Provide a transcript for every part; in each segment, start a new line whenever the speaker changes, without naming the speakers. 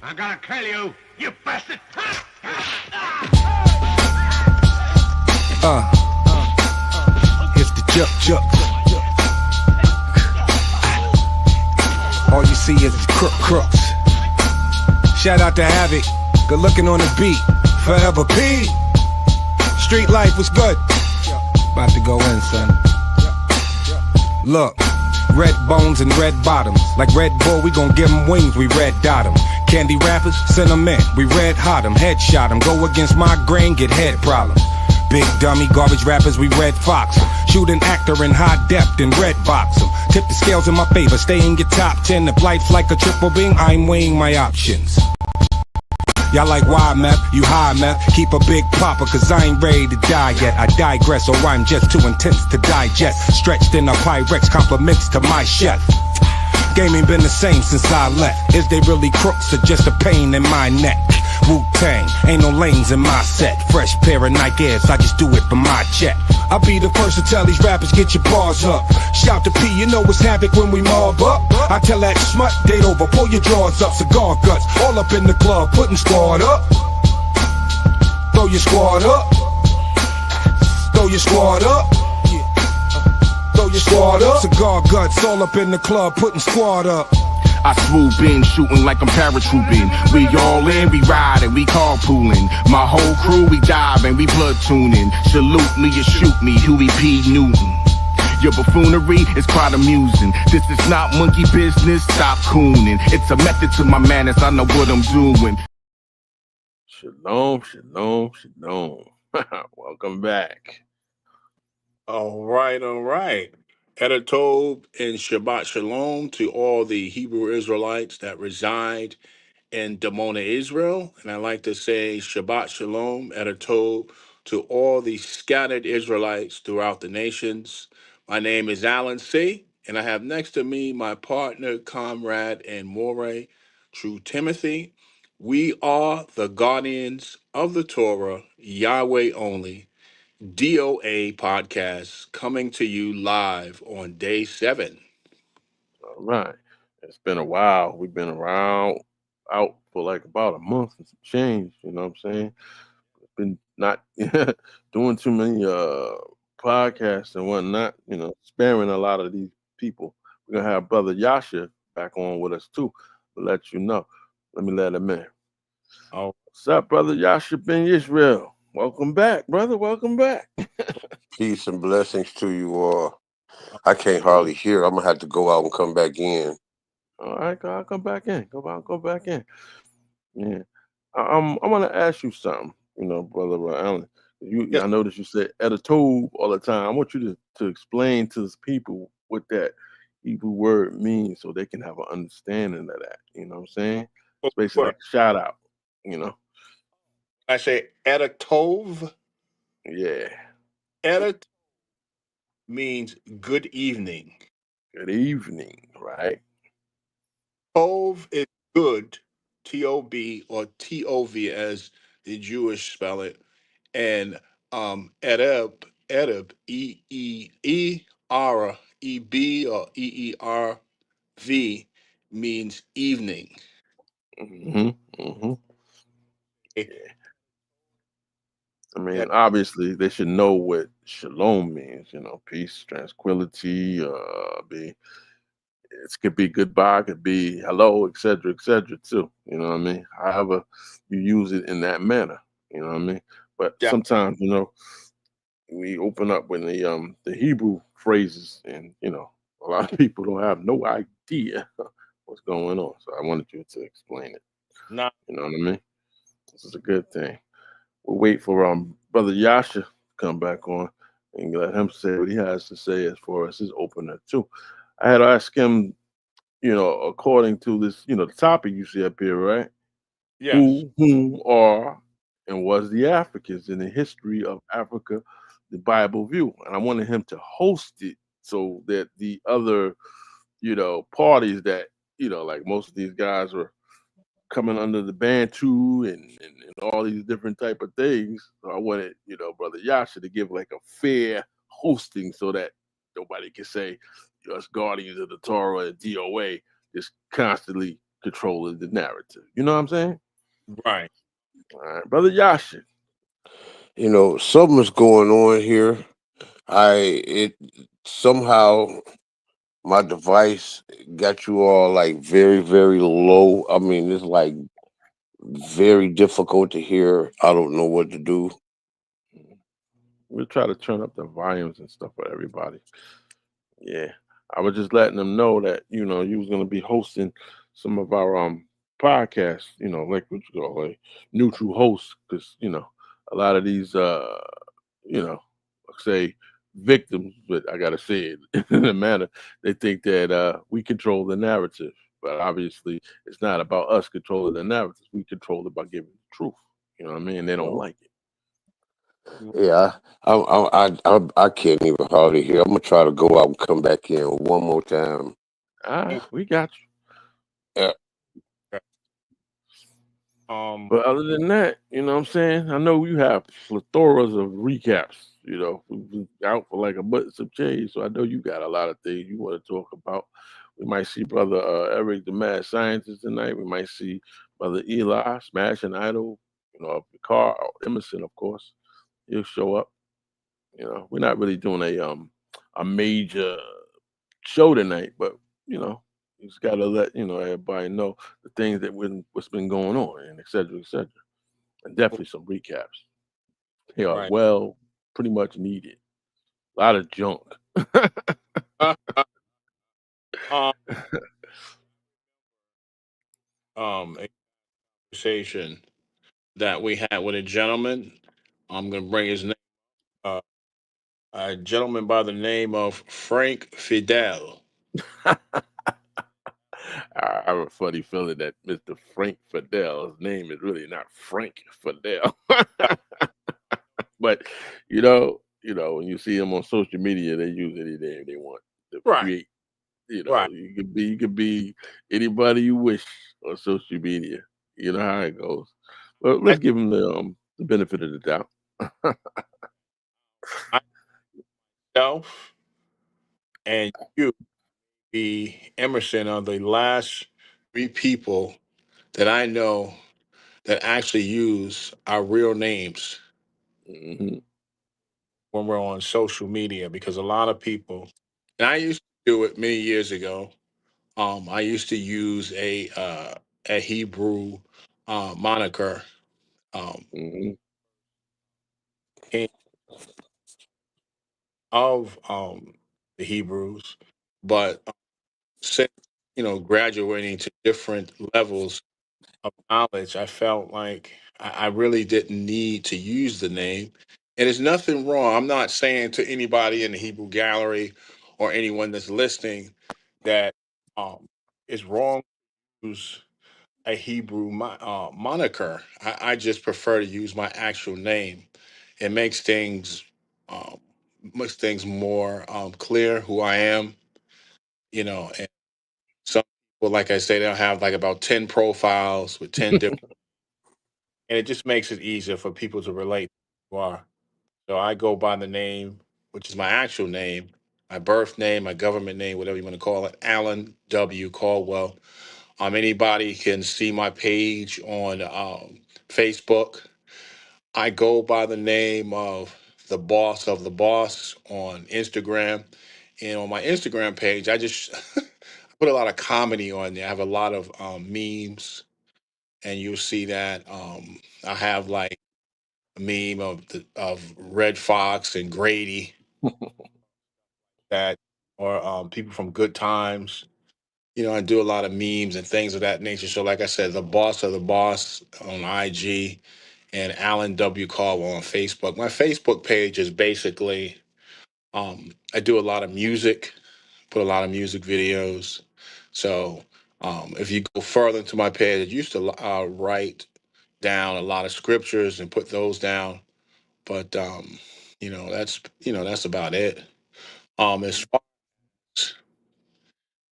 I'm gonna kill you, you bastard!
Here's the juk. All you see is crooks. Shout out to Havoc, good looking on the beat. Forever P. Street life was good. About to go in, son. Look, red bones and red bottoms. Like Red Bull, we gon' give 'em wings, we red dot 'em. Candy rappers, send 'em in, we red hot 'em. Headshot 'em, go against my grain, get head problems. Big dummy garbage rappers, we red fox 'em. Shoot an actor in high depth and red box 'em. Tip the scales in my favor, stay in your top 10. If life's like a triple beam, I'm weighing my options. Y'all like why meth, you high meth. Keep a big popper, cause I ain't ready to die yet. I digress, or I'm just too intense to digest. Stretched in a Pyrex, compliments to my chef. Game ain't been the same since I left. Is they really crooks or just a pain in my neck? Wu-Tang, ain't no lanes in my set. Fresh pair of Nike Airs, I just do it for my check. I'll be the first to tell these rappers, get your bars up. Shout to P, you know it's havoc when we mob up. I tell that smut, date over, pull your drawers up. Cigar guts, all up in the club, putting squad up. Throw your squad up. Throw your squad up. Throw your squad up. Cigar guts, all up in the club, putting squad up.
I swoop in, shooting like I'm paratrooping. We all in, we riding, we carpooling. My whole crew, we diving, we platooning. Salute me or shoot me, Huey P. Newton. Your buffoonery is quite amusing. This is not monkey business, stop cooning. It's a method to my madness, I know what I'm doing.
Shalom. Welcome back.
All right. Edatov and Shabbat Shalom to all the Hebrew Israelites that reside in Damona, Israel. And I like to say Shabbat Shalom, Edatov, to all the scattered Israelites throughout the nations. My name is Alan C., and I have next to me my partner, comrade, and moray, True Timothy. We are the guardians of the Torah, Yahweh only. DOA podcast coming to you live on day 7.
All right. It's been a while. We've been out for like about a month and some change, you know what I'm saying? Been not doing too many podcasts and whatnot, sparing a lot of these people. We're gonna have Brother Yasha back on with us too. To let you know. Let me let him in.
Oh,
What's up, Brother Yasha Ben Israel? Welcome back, brother. Welcome back.
Peace and blessings to you all. I can't hardly hear. I'm gonna have to go out and come back in.
All right, I'll come back in. Go back in. Yeah. I want to ask you something, Brother Allen.
yes.
I noticed you said Edatov all the time. I want you to explain to the people what that Hebrew word means so they can have an understanding of that. You know what I'm saying? It's basically like a shout out,
I say Edatov.
Yeah.
Edatov means good evening.
Good evening, right?
Tov is good, T-O-B or T-O-V as the Jewish spell it. And Edeb, E-E-E-R-E-B or E-E-R-V means evening.
Mm-hmm.
Okay.
Yeah. I mean, obviously, they should know what shalom means. Peace, tranquility. It could be goodbye, could be hello, etc., too. You know what I mean? However, you use it in that manner. You know what I mean? But sometimes, we open up with the Hebrew phrases, and a lot of people don't have no idea what's going on. So I wanted you to explain it.
Nah.
You know what I mean? This is a good thing. We'll wait for Brother Yasha to come back on and let him say what he has to say as far as his opener too. I had to ask him, according to this, the topic you see up here, right?
Yes.
Who, whom, are, and was the Africans in the history of Africa, the Bible view. And I wanted him to host it so that the other, parties that, like most of these guys were coming under the Bantu and all these different type of things. So I wanted, Brother Yasha to give like a fair hosting so that nobody can say us guardians of the Torah and DOA just constantly controlling the narrative. You know what I'm saying?
Right.
All right, brother Yashin.
You know, something's going on here. It somehow my device got you all like very, very low. I mean, it's like very difficult to hear. I don't know what to do.
We'll try to turn up the volumes and stuff for everybody. Yeah, I was just letting them know that you know you was gonna be hosting some of our podcasts. You know, like what you call like neutral hosts, because you know a lot of these you know say victims, but I gotta say it in a manner they think that we control the narrative, but obviously it's not about us controlling the narrative. We control it by giving the truth. You know what I mean? They don't
Oh,
like it.
yeah, I can't even hardly hear. I'm gonna try to go out and come back in one more time.
We got you.
Yeah.
But other than that, you know what I'm saying? I know you have plethoras of recaps. You know, we've been out for like a month some change, so I know you got a lot of things you want to talk about. We might see brother Eric, the mad scientist, tonight. We might see brother Eli, Smashing Idol. You know, Carl Emerson, of course. He'll show up. You know, we're not really doing a major show tonight, but you know, you just gotta let you know everybody know the things that what's been going on and et cetera, and definitely some recaps. They are
Right.
well, pretty much needed. A lot of junk.
Uh, uh, um, a conversation that we had with a gentleman. I'm going to bring his name. Uh, a gentleman by the name of Frank Fidel.
I have a funny feeling that Mr. Frank Fidel, his name is really not Frank Fidel. But when you see him on social media, they use any name they want to
Right.
create. You know,
Right.
you could be anybody you wish on social media. You know how it goes. But
I,
let's give him the benefit of the doubt.
myself and you, the Emerson, are the last three people that I know that actually use our real names
Mhm.
when we're on social media because a lot of people, and I used to do it many years ago. I used to use a Hebrew moniker,
Mhm.
king of the Hebrews, but since graduating to different levels of knowledge, I felt like I really didn't need to use the name. And there's nothing wrong. I'm not saying to anybody in the Hebrew gallery or anyone that's listening that um, it's wrong to use a Hebrew moniker. I just prefer to use my actual name. It um, makes things more clear who I am. And some people, like I say, they'll have like about 10 profiles with 10 different, and it just makes it easier for people to relate to who you are. So I go by the name, which is my actual name, my birth name, my government name, whatever you want to call it, Alan W. Caldwell. Anybody can see my page on Facebook. I go by the name of the boss on Instagram. And on my Instagram page, I just put a lot of comedy on there. I have a lot of memes, and you'll see that I have like a meme of Red Fox and Grady, that or people from Good Times. I do a lot of memes and things of that nature. So, like I said, the boss of the boss on IG and Alan W. Caldwell on Facebook. My Facebook page is basically I do a lot of music, put a lot of music videos. So, if you go further into my page, I used to write down a lot of scriptures and put those down. But that's about it. As far as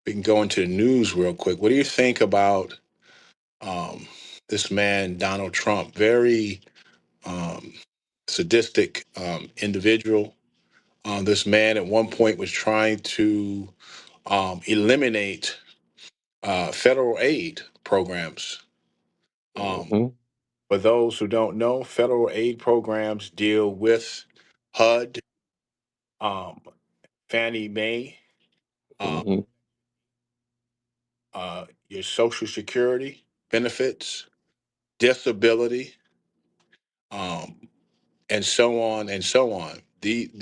we can go into the news real quick, what do you think about um, this man Donald Trump? Very um, sadistic individual. This man at one point was trying to eliminate federal aid. programs.
Mhm.
For those who don't know, federal aid programs deal with HUD, um, Fannie Mae, uh,
Mhm.
your Social Security benefits, disability, um, and so on and so on.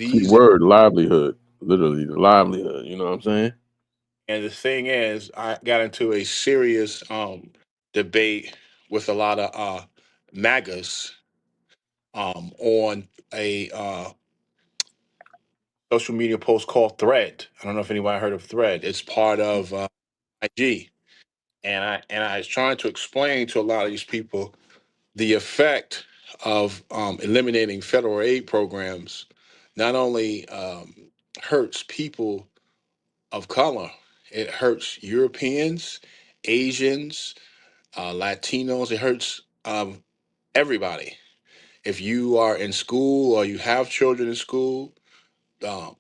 Key
These
word livelihood. Literally the livelihood. You know what I'm saying?
and the thing is, I got into a serious debate with a lot of MAGAs on a social media post called Thread. I don't know if anybody heard of Thread. It's part of IG, and I was trying to explain to a lot of these people the effect of eliminating federal aid programs. Not only hurts people of color, it hurts Europeans, Asians, Latinos. It hurts everybody. If you are in school or you have children in school,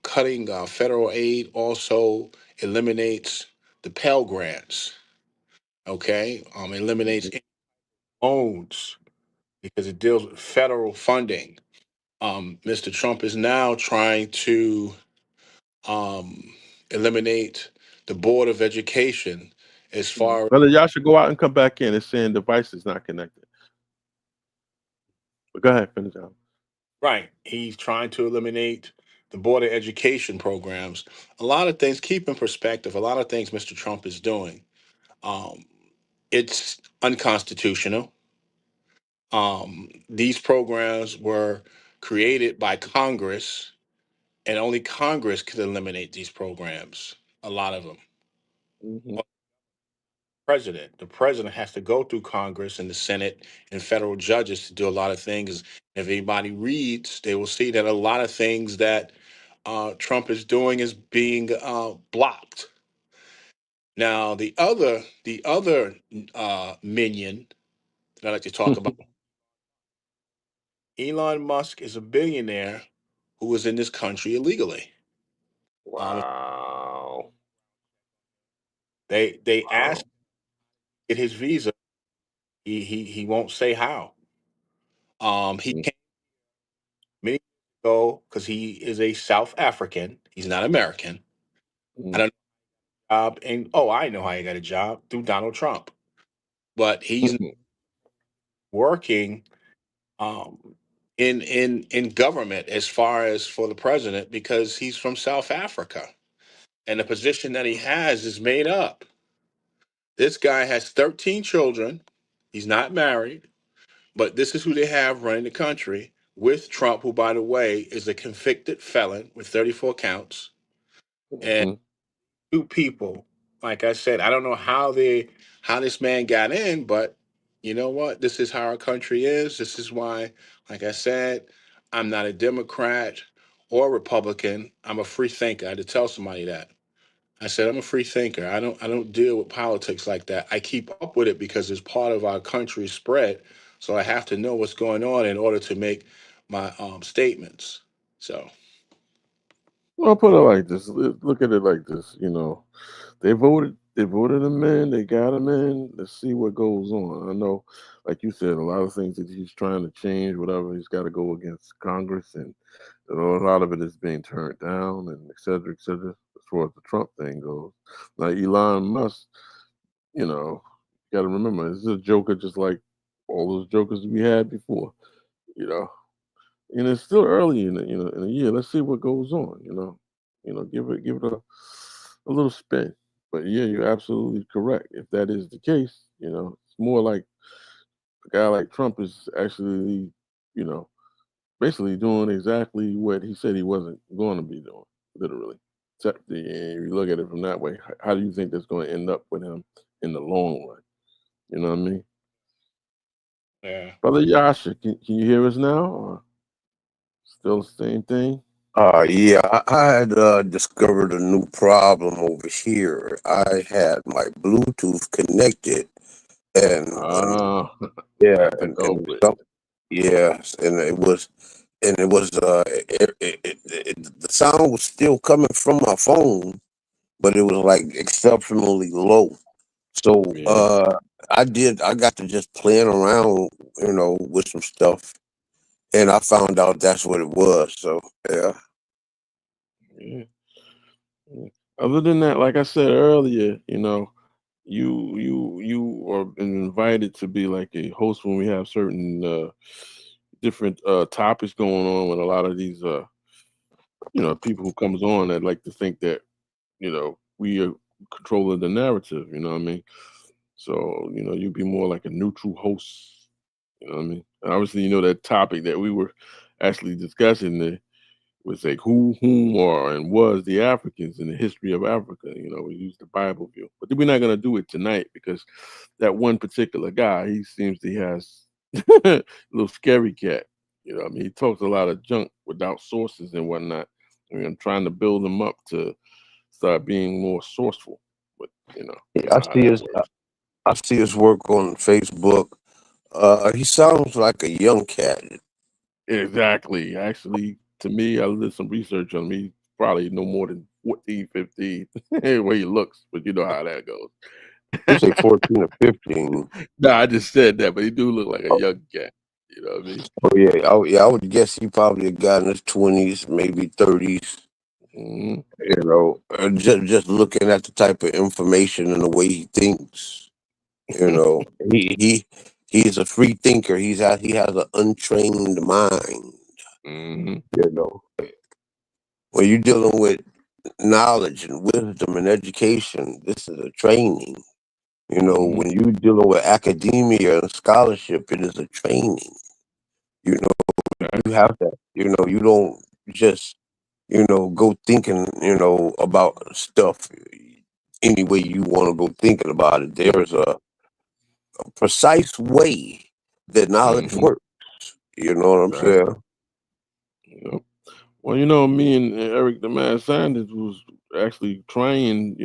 cutting federal aid also eliminates the Pell Grants. Okay, eliminates
Mhm.
loans because it deals with federal funding. Mr. Trump is now trying to um, eliminate the Board of Education as far.
Brother, y'all should go out and come back in. It's saying device is not connected. But go ahead, finish out.
Right. He's trying to eliminate the Board of Education programs. A lot of things, keep in perspective, a lot of things Mr. Trump is doing. Um, it's unconstitutional. These programs were created by Congress, and only Congress could eliminate these programs, a lot of them.
Mhm.
The president has to go through Congress and the Senate and federal judges to do a lot of things. If anybody reads, they will see that a lot of things that Trump is doing is being blocked. Now, the other minion that I like to talk about, Elon Musk is a billionaire who was in this country illegally. Um,
Wow.
they
Wow.
asked to get his visa. He won't say how. He
Mhm.
came many years ago because he is a South African. He's not American. I
Mhm.
don't know job, and oh, I know how he got a job through Donald Trump, but he's working um, in government as far as for the president because he's from South Africa, and the position that he has is made up. This guy has 13 children. He's not married, but this is who they have running the country with Trump, who, by the way, is a convicted felon with 34 counts. And
Mhm.
two people, like I said, I don't know how this man got in, but you know what? This is how our country is. This is why, like I said, I'm not a Democrat or Republican. I'm a free thinker. I had to tell somebody that. I said I'm a free thinker. I don't deal with politics like that. I keep up with it because it's part of our country's spread. So I have to know what's going on in order to make my statements. So
Well, put it like this. Look at it like this. They voted him in. They got him in. Let's see what goes on. I know, like you said, a lot of things that he's trying to change. Whatever he's got to go against Congress, and a lot of it is being turned down, and et cetera, et cetera. As far as the Trump thing goes, like Elon Musk, you know, got to remember, this is a joker, just like all those jokers we had before. You know, and it's still early in the year. Let's see what goes on. Give it a little spin. But yeah, you're absolutely correct. If that is the case, it's more like a guy like Trump is actually, you know, basically doing exactly what he said he wasn't going to be doing, literally. Except if you look at it from that way, how do you think that's going to end up with him in the long run? You know what I mean?
yeah.
Brother Yasha, can you hear us now? Or still the same thing?
Yeah, I had discovered a new problem over here. I had my Bluetooth connected, and
Ah,
yeah,
got the
and
culprit.
some, yes, the sound was still coming from my phone, but it was like exceptionally low. So
Yeah.
I got to just playing around, with some stuff, and I found out that's what it was. So yeah.
Yeah. Yeah. Other than that, like I said earlier, you are invited to be like a host when we have certain different topics going on with a lot of these people who comes on that like to think that we are controlling the narrative. You know what I mean? So you'd be more like a neutral host. You know what I mean? And obviously, that topic that we were actually discussing there was like who, whom, or and was the Africans in the history of Africa. We use the Bible view, but we're not going to do it tonight because that one particular guy, he seems he has a little scary cat. I mean, he talks a lot of junk without sources and whatnot. I mean, I'm trying to build him up to start being more sourceful, but you
I
know how
see
that
his
works.
I see his work on Facebook. He sounds like a young cat.
Exactly. Actually, to me, I did some research on him. He's probably no more than 14, 15, the way he looks, but you know how that goes.
You say 14 or 15.
No, I just said that, but he do look like a young cat. You know what I mean?
Oh yeah, I would guess he probably a guy in his 20s, maybe 30s.
Hmm.
Just looking at the type of information and the way he thinks. You know, he's a free thinker. He has an untrained mind.
Hmm.
You know, when you're dealing with knowledge and wisdom and education, this is a training.
Hmm.
When you're dealing with academia and scholarship, it is a training. You know, you have that. You don't just go thinking, about stuff any way you want to go thinking about it. There's a precise way that knowledge
Hmm.
works. You know what I'm saying?
Exactly. Yep. Well, me and Eric the Mad Scientist was actually trying,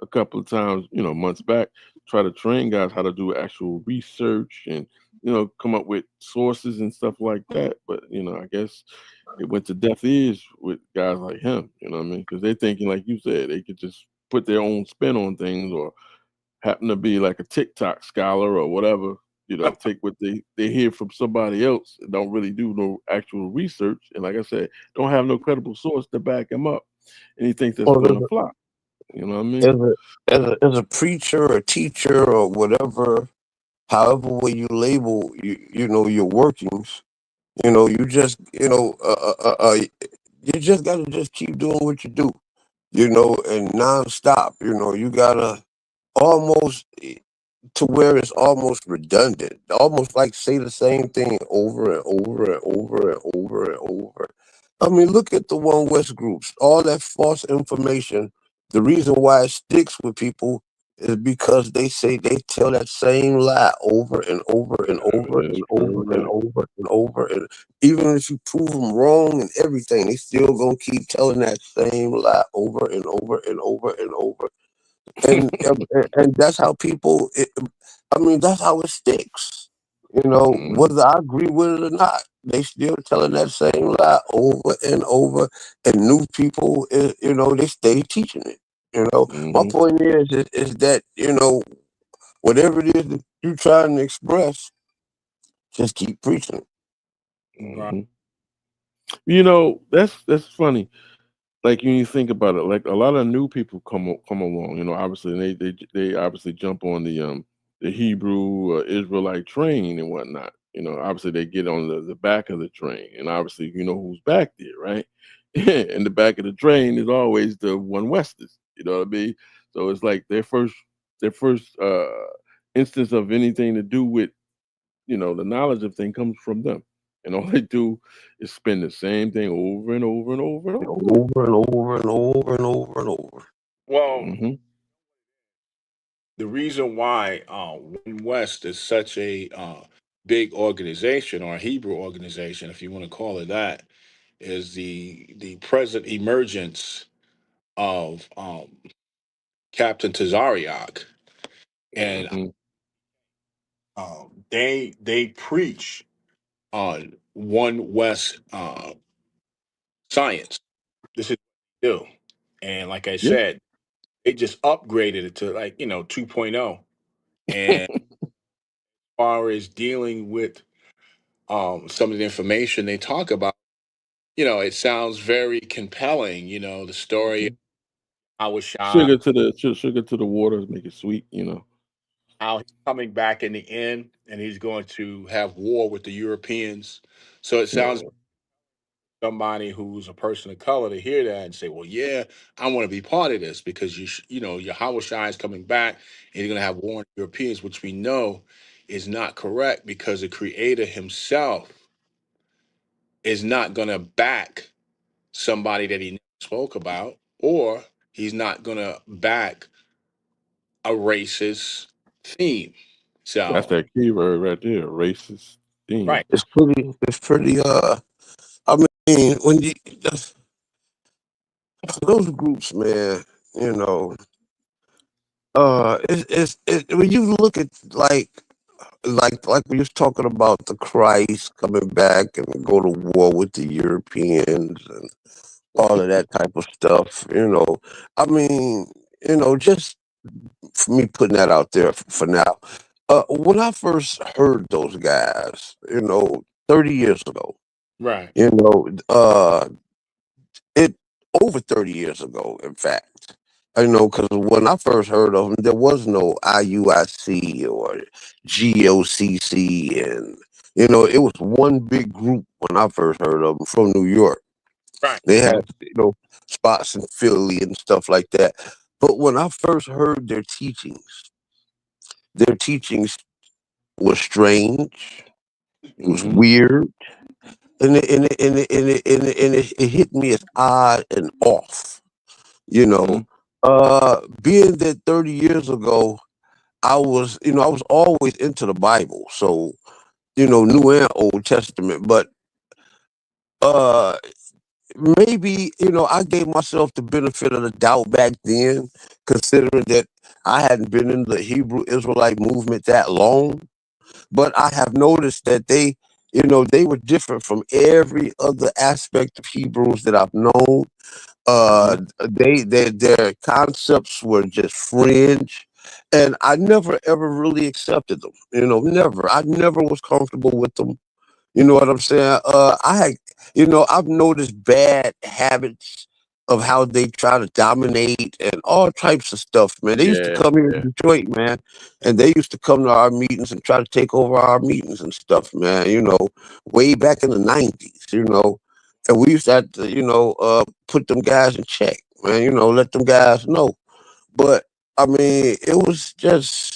a couple of times, months back, try to train guys how to do actual research and, come up with sources and stuff like that. But, I guess it went to deaf ears with guys like him, you know what I mean? Because they're thinking, like you said, they could just put their own spin on things or happen to be like a TikTok scholar or whatever, take what they hear from somebody else and don't really do no actual research. And like I said, don't have no credible source to back him up. And he thinks that's
Well,
gonna flop. You know what I mean?
as a preacher or teacher or whatever, however way you label your workings, you just you just gotta just keep doing what you do, and nonstop. You gotta almost to where it's almost redundant, almost like say the same thing over and over and over and over and over. I mean, look at the One West groups, all that false information. The reason why it sticks with people is because they tell that same lie over and over and over
That is
and
very
over and
right.
over and over. And even if you prove them wrong and everything, they still gonna keep telling that same lie over and over and over and over and that's how people. I mean, that's how it sticks.
Mhm,
Whether I agree with it or not, they still telling that same lie over and over, and new people, they stay teaching it. My
mhm,
point is that whatever it is that you're trying to express, just keep preaching it.
Right.
mhm. That's funny. Like when you think about it, like a lot of new people come along. Obviously and they obviously jump on the Hebrew Israelite train and whatnot. Obviously they get on the back of the train, and obviously you know who's back there, right? In the back of the train is always the one Westers. You know what I mean? So it's like their first instance of anything to do with the knowledge of thing comes from them, and all they do is spin the same thing over and over and over and over.
Over and over and over and over and over.
Well,
Mhm,
the reason why One West is such a big organization, or a Hebrew organization, if you want to call it that, is the present emergence of Captain Tazariak, and
mhm.
they preach on One West science. This is what they do, and like I
Yeah.
said, they just upgraded it to, like, 2.0, far as dealing with some of the information they talk about, it sounds very compelling. The story of
Mhm.
Howard Shah,
Sugar to the water, make it sweet.
how he's coming back in the end, and he's going to have war with the Europeans. So it sounds
Right.
somebody who's a person of color to hear that and say, "Well, yeah, I want to be part of this because your Howard Shah is coming back and he's going to have war on the Europeans," which we know is not correct because the Creator Himself is not going to back somebody that He never spoke about, or He's not going to back a racist theme.
That's
So,
that key word right there, racist theme.
right,
It's pretty I mean, when you those groups, man, you know, when you look at like we was talking about the Christ coming back and go to war with the Europeans and all of that type of stuff, I mean, just for me putting that out there for now. When I first heard those guys, 30 years ago,
right,
you know, uh, it over 30 years ago, in fact. Because when I first heard of them, there was no IUIC or GOCC, and it was one big group when I first heard of them from New York.
right,
They had,
Mhm.
spots in Philly and stuff like that. But when I first heard their teachings was strange. It was
Mhm.
weird, and it hit me as odd and off. You know,
Mhm.
being that 30 years ago, I was always into the Bible, so New and Old Testament, but uh maybe I gave myself the benefit of the doubt back then, considering that I hadn't been in the Hebrew Israelite movement that long. But I have noticed that they were different from every other aspect of Hebrews that I've known.
Mhm.
Their concepts were just fringe, and I never ever really accepted them. Never. I never was comfortable with them. You know what I'm saying? I've noticed bad habits of how they try to dominate and all types of stuff, man. They used to
Yeah,
come here
yeah.
in Detroit, man, and they used to come to our meetings and try to take over our meetings and stuff, man. Way back in the '90s, and we used to have to, put them guys in check, man. Let them guys know. But I mean, it was just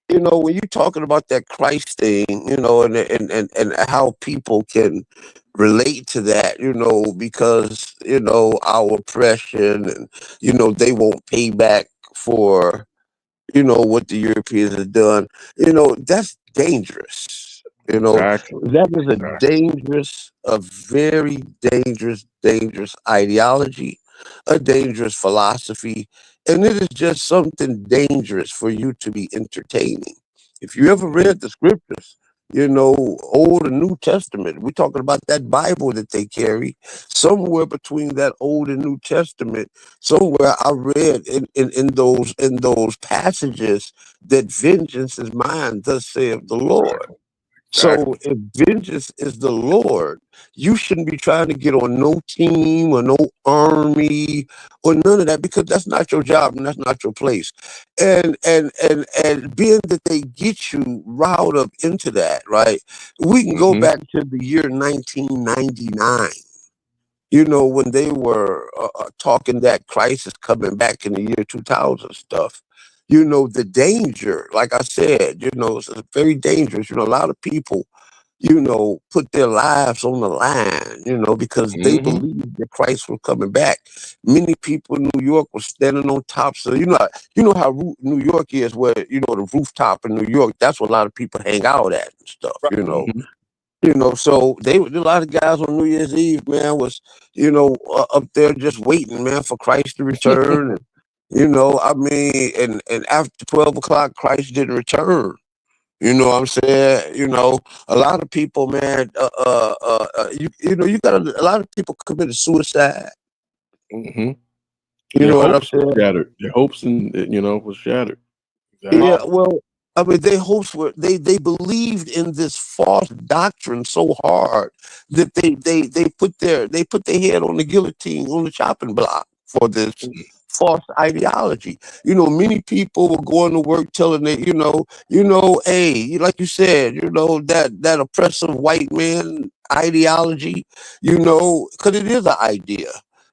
when you're talking about that Christ thing, and how people can relate to that, because our oppression, and they won't pay back for what the Europeans have done. That's dangerous.
Exactly.
That is
Exactly.
a very dangerous ideology, a dangerous philosophy, and it is just something dangerous for you to be entertaining. If you ever read the scriptures, Old and New Testament, we're talking about that Bible that they carry. Somewhere between that Old and New Testament, somewhere I read in those passages that vengeance is mine, thus saith the Lord.
Exactly.
So
Exactly.
if vengeance is the Lord, you shouldn't be trying to get on no team or no army or none of that, because that's not your job and that's not your place. And being that they get you riled up into that, right? We can go
Mhm.
back to the year 1999, when they were talking that Christ is coming back in the year 2000 stuff. The danger, like I said, it's very dangerous. A lot of people, put their lives on the line, because they
Mhm.
believed that Christ was coming back. Many people in New York were standing on tops of, how New York is, where, the rooftop in New York, that's where a lot of people hang out at and stuff,
right.
Mhm.
So a lot of guys on New Year's Eve, man, was, up there just waiting, man, for Christ to return. And, I mean, and after 12 o'clock, Christ didn't return. You know what I'm saying? A lot of people, man, you got a lot of people committed suicide.
Mhm.
You
Their
know what I'm
hopes were
saying?
shattered. Their hopes and was shattered.
Yeah,
Exactly.
well, I mean, they hopes were they believed in this false doctrine so hard that they put their head on the guillotine on the chopping block for this false ideology. Many people were going to work telling they, hey, like you said, that oppressive white man ideology, because it is an idea,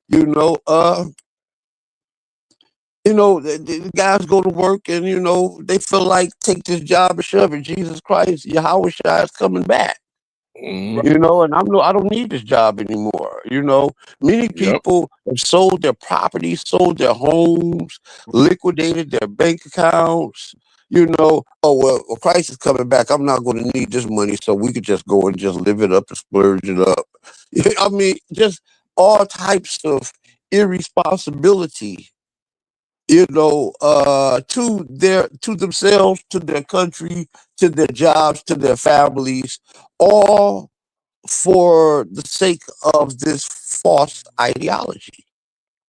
you know, uh, the guys go to work and they feel like take this job and shove it. Jesus Christ, Yahweh Shai is coming back.
Mhm.
And I don't need this job anymore. Many
Yep.
people have sold their property, sold their homes, liquidated their bank accounts. Oh well, Christ is coming back. I'm not going to need this money, so we could just go and just live it up and splurge it up. I mean, just all types of irresponsibility. To themselves, to their country, to their jobs, to their families, all for the sake of this false ideology.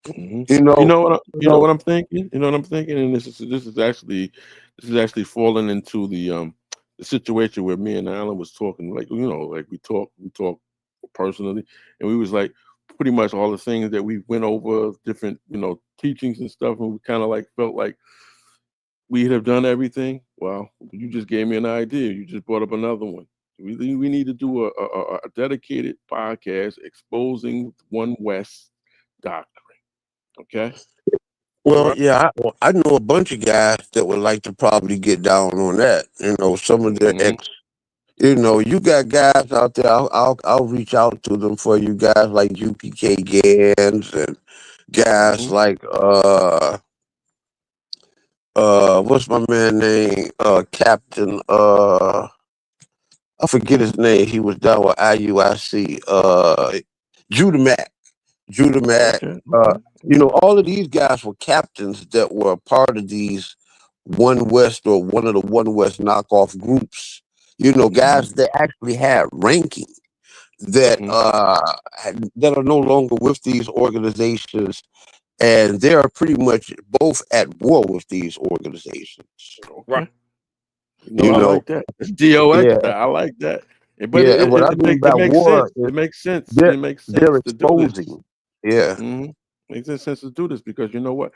Mhm.
You
You
know,
know what?
you
You know what
know,
I'm thinking. You know what I'm thinking, and this is actually falling into the situation where me and Alan was talking. Like like we talk personally, and we was like pretty much all the things that we went over, different teachings and stuff, and we kind of like felt like we'd have done everything. Well, you just gave me an idea. You just brought up another one. We need to do a dedicated podcast exposing One West doctrine. Okay.
well,
Right.
yeah, I know a bunch of guys that would like to probably get down on that. Some of their
Mhm.
you got guys out there. I'll reach out to them for you guys like UPK Gans and guys
Mhm.
like what's my man name? Captain I forget his name. He was down with IUIC. Judah Mack. Judah Mack.
Okay. Okay.
All of these guys were captains that were part of these One West or one of the One West knockoff groups.
Mhm.
Guys that actually had ranking that
Mhm.
that are no longer with these organizations, and they are pretty much both at war with these organizations.
Right.
Okay.
You
I
know,
like that. It's DOX
yeah,
style. I like that. But
yeah. And what I
it
mean
make it
by
makes
war
sense.
is
It makes sense.
they're
It makes
they're
sense to do this.
exposing. Yeah.
Mhm. Makes sense to do this because you know what?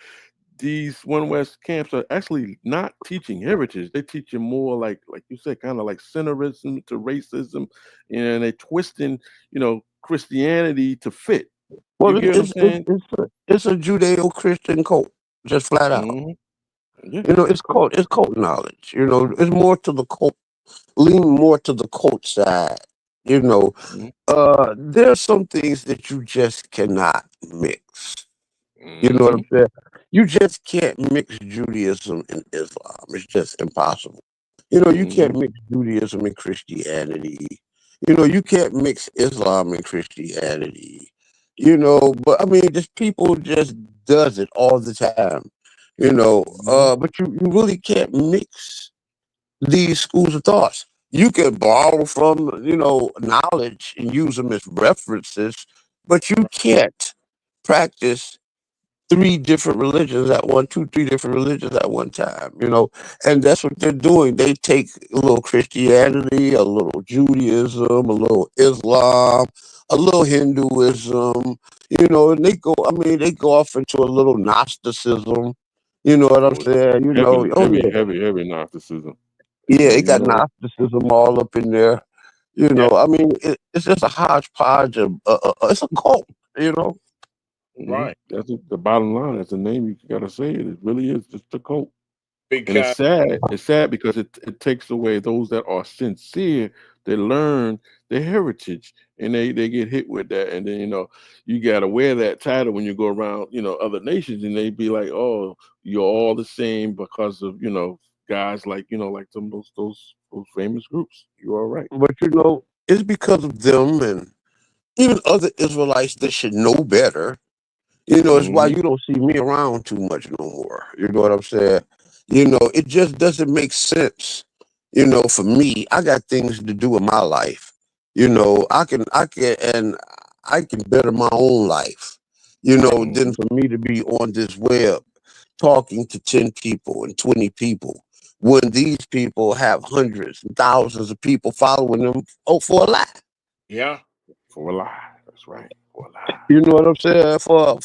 These One West camps are actually not teaching heritage. They're teaching more like you said, kind of like centerism to racism, and they're twisting, Christianity to fit. You
Well,
get what I'm saying?
it's a Judeo-Christian cult, just flat out.
Hmm. Yeah,
It's
cool.
cult knowledge. It's more to the cult, lean more to the cult side.
Hmm.
There's some things that you just cannot mix. You know what
Hmm.
I'm saying? You just can't mix Judaism and Islam. It's just impossible. You
Hmm.
can't mix Judaism and Christianity. You can't mix Islam and Christianity. But I mean, just people just does it all the time.
Hmm.
But you really can't mix these schools of thoughts. You can borrow from, knowledge and use them as references, but you can't practice three different religions at one time, and that's what they're doing. They take a little Christianity, a little Judaism, a little Islam, a little Hinduism, and they go off into a little Gnosticism. You know what I'm
Oh,
saying?
heavily,
Oh
heavy,
yeah,
heavy, heavy Gnosticism.
yeah,
And
it got Gnosticism all up in there.
Yeah.
I mean, it's just a hodgepodge of, it's a cult, you know.
Right.
that's the bottom line. That's the name you gotta say it. It really is just a cult. And it's
Because
sad. It's sad because it takes away those that are sincere. They learn their heritage and they get hit with that. And then you gotta wear that title when you go around other nations and they be like, oh, you're all the same because of guys like like some of those famous groups. You're all right.
But it's because of them and even other Israelites that should know better. It's why
Mm-hmm.
you don't see me around too much no more. You know what I'm saying? It just doesn't make sense. For me, I got things to do in my life. I can better my own life. Than for me to be on this web talking to 10 people and 20 people when these people have hundreds and thousands of people following them for a lie.
Yeah.
For a lie. That's right. For a lie.
You know what I'm saying? For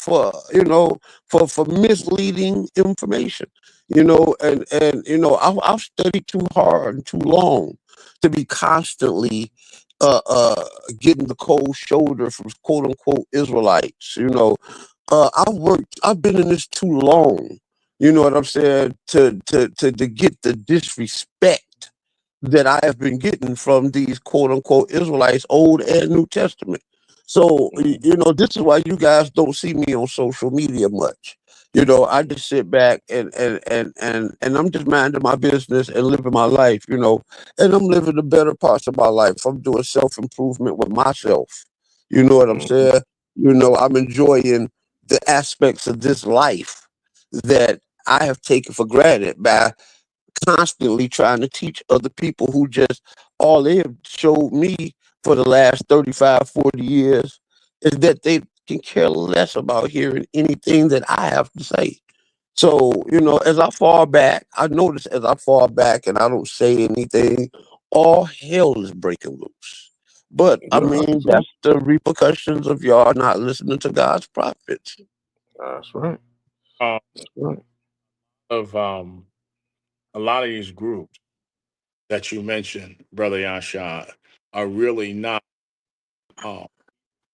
misleading information. I've studied too hard and too long to be constantly getting the cold shoulder from quote unquote Israelites. I've been in this too long. You know what I'm saying? To get the disrespect that I have been getting from these quote unquote Israelites, Old and New Testament. So, this is why you guys don't see me on social media much. I just sit back and I'm just minding my business and living my life, and I'm living the better parts of my life. I'm doing self-improvement with myself. You know what I'm
Mhm.
saying? I'm enjoying the aspects of this life that I have taken for granted by constantly trying to teach other people who just all they have showed me for the last 35, 40 years is that they can care less about hearing anything that I have to say. So, as I fall back, I notice as I fall back and I don't say anything, all hell is breaking loose. But I
Yeah, I can
mean,
see.
that's the repercussions of y'all not listening to God's prophets.
That's right.
Um,
That's right.
of a lot of these groups that you mentioned, Brother Yasha, are really not uh,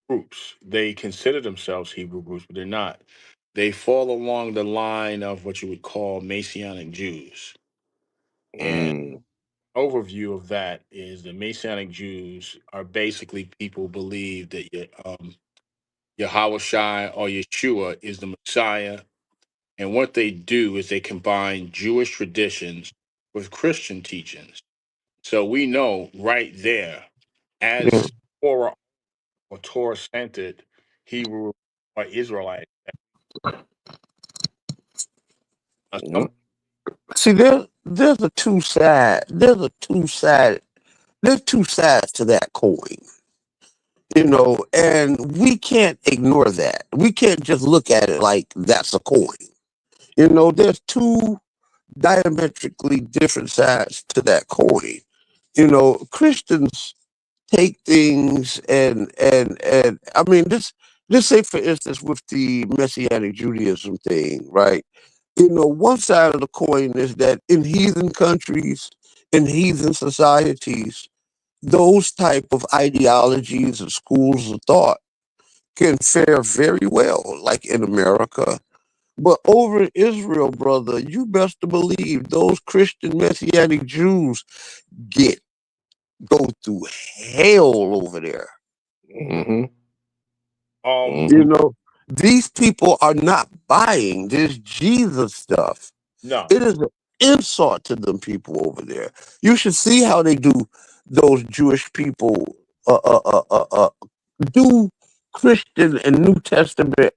groups. They consider themselves Hebrew groups, but they're not. They fall along the line of what you would call Messianic Jews. And
Mm.
overview of that is the Messianic Jews are basically people who believe that Yahweh Shai or Yeshua is the Messiah. And what they do is they combine Jewish traditions with Christian teachings. So we know right there,
Yeah.
as Torah or Torah centered Hebrew or Israelite,
Yeah.
some
See, there's two sides to that coin, and we can't ignore that. We can't just look at it like that's a coin. There's two diametrically different sides to that coin. Christians take things and I mean let's say for instance with the Messianic Judaism thing, right? One side of the coin is that in heathen countries, in heathen societies, those type of ideologies and schools of thought can fare very well, like in America. But over in Israel, brother, you best to believe those Christian Messianic Jews get go through hell over there.
Mm-hmm.
um
You
Mm-hmm.
know, these people are not buying this Jesus stuff.
no,
It is an insult to them people over there. You should see how they do those Jewish people do Christian and New Testament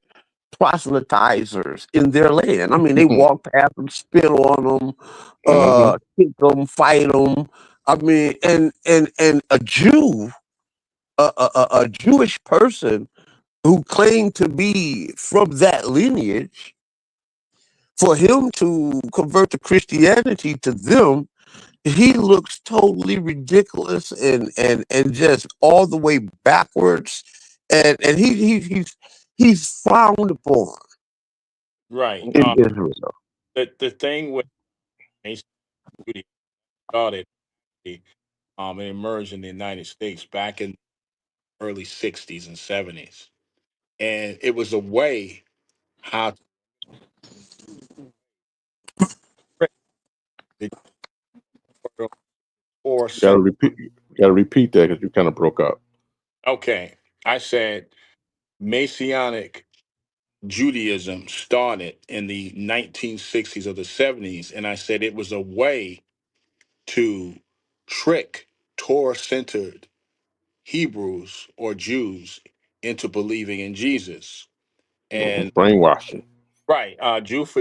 proselytizers in their land. I mean, they walk past them, spit on them,
Mm-hmm.
kick them, fight them. I mean, and a Jew, a Jewish person who claimed to be from that lineage, for him to convert to Christianity to them, he looks totally ridiculous and just all the way backwards, and he's frowned upon
right.
in Israel.
The thing with Mason Judy started, it emerged in the United States back in the early '60s and '70s, and it was a way how to trick the Torah
Gotta
center.
repeat. Gotta repeat that because you kind of broke up.
Okay, I said Messianic Judaism started in the 1960s or the '70s, and I said it was a way to trick Torah centered Hebrews or Jews into believing in Jesus.
Mm-hmm.
And
Brainwashing.
right, Jews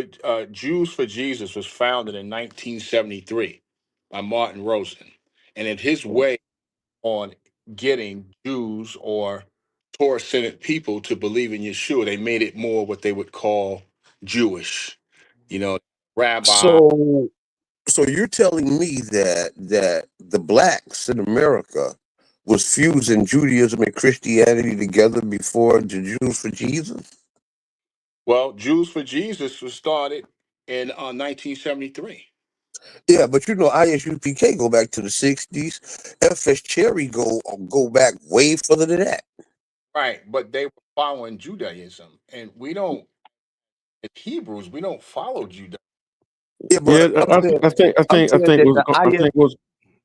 for Jesus was founded in 1973 by Martin Rosen, and in his way on getting Jews or Torah centered people to believe in Yeshua, they made it more what they would call Jewish. You know, rabbi.
So So you're telling me that the blacks in America was fusing Judaism and Christianity together before the Jews for Jesus?
Well, Jews for Jesus was started in 1973.
Yeah, but ISUPK go back to the '60s. FS Cherry go back way further than that.
Right, but they were following Judaism, and we don't. As Hebrews, we don't follow Judaism.
Yeah,
Yeah,
but I'm
I
saying
think
that
was I think was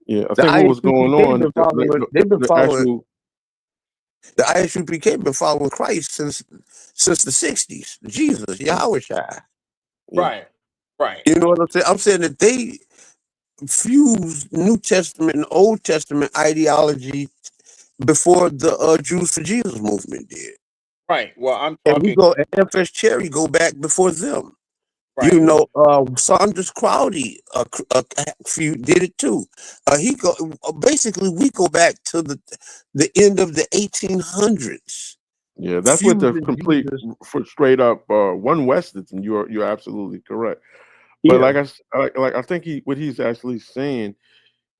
yeah, I
the
think what was going
ISUPK
on
been following. They've been
the
following
actual
the ISUPK been following Christ since the '60s. Jesus, Yahweh Shai.
yeah.
Right, right,
You know what I'm saying? I'm saying that they fused New Testament and Old Testament ideology before the Jews for Jesus movement did.
right. Well, I'm
And we
talking.
go and FS Cherry go back before them.
Right,
Saunders Crowdy few did it too. He go basically we go back to the end of the 1800s.
Yeah, that's what the
Fusing
complete
Jesus.
for straight up one Western. You're absolutely correct. But
Yeah,
I think what he's actually saying,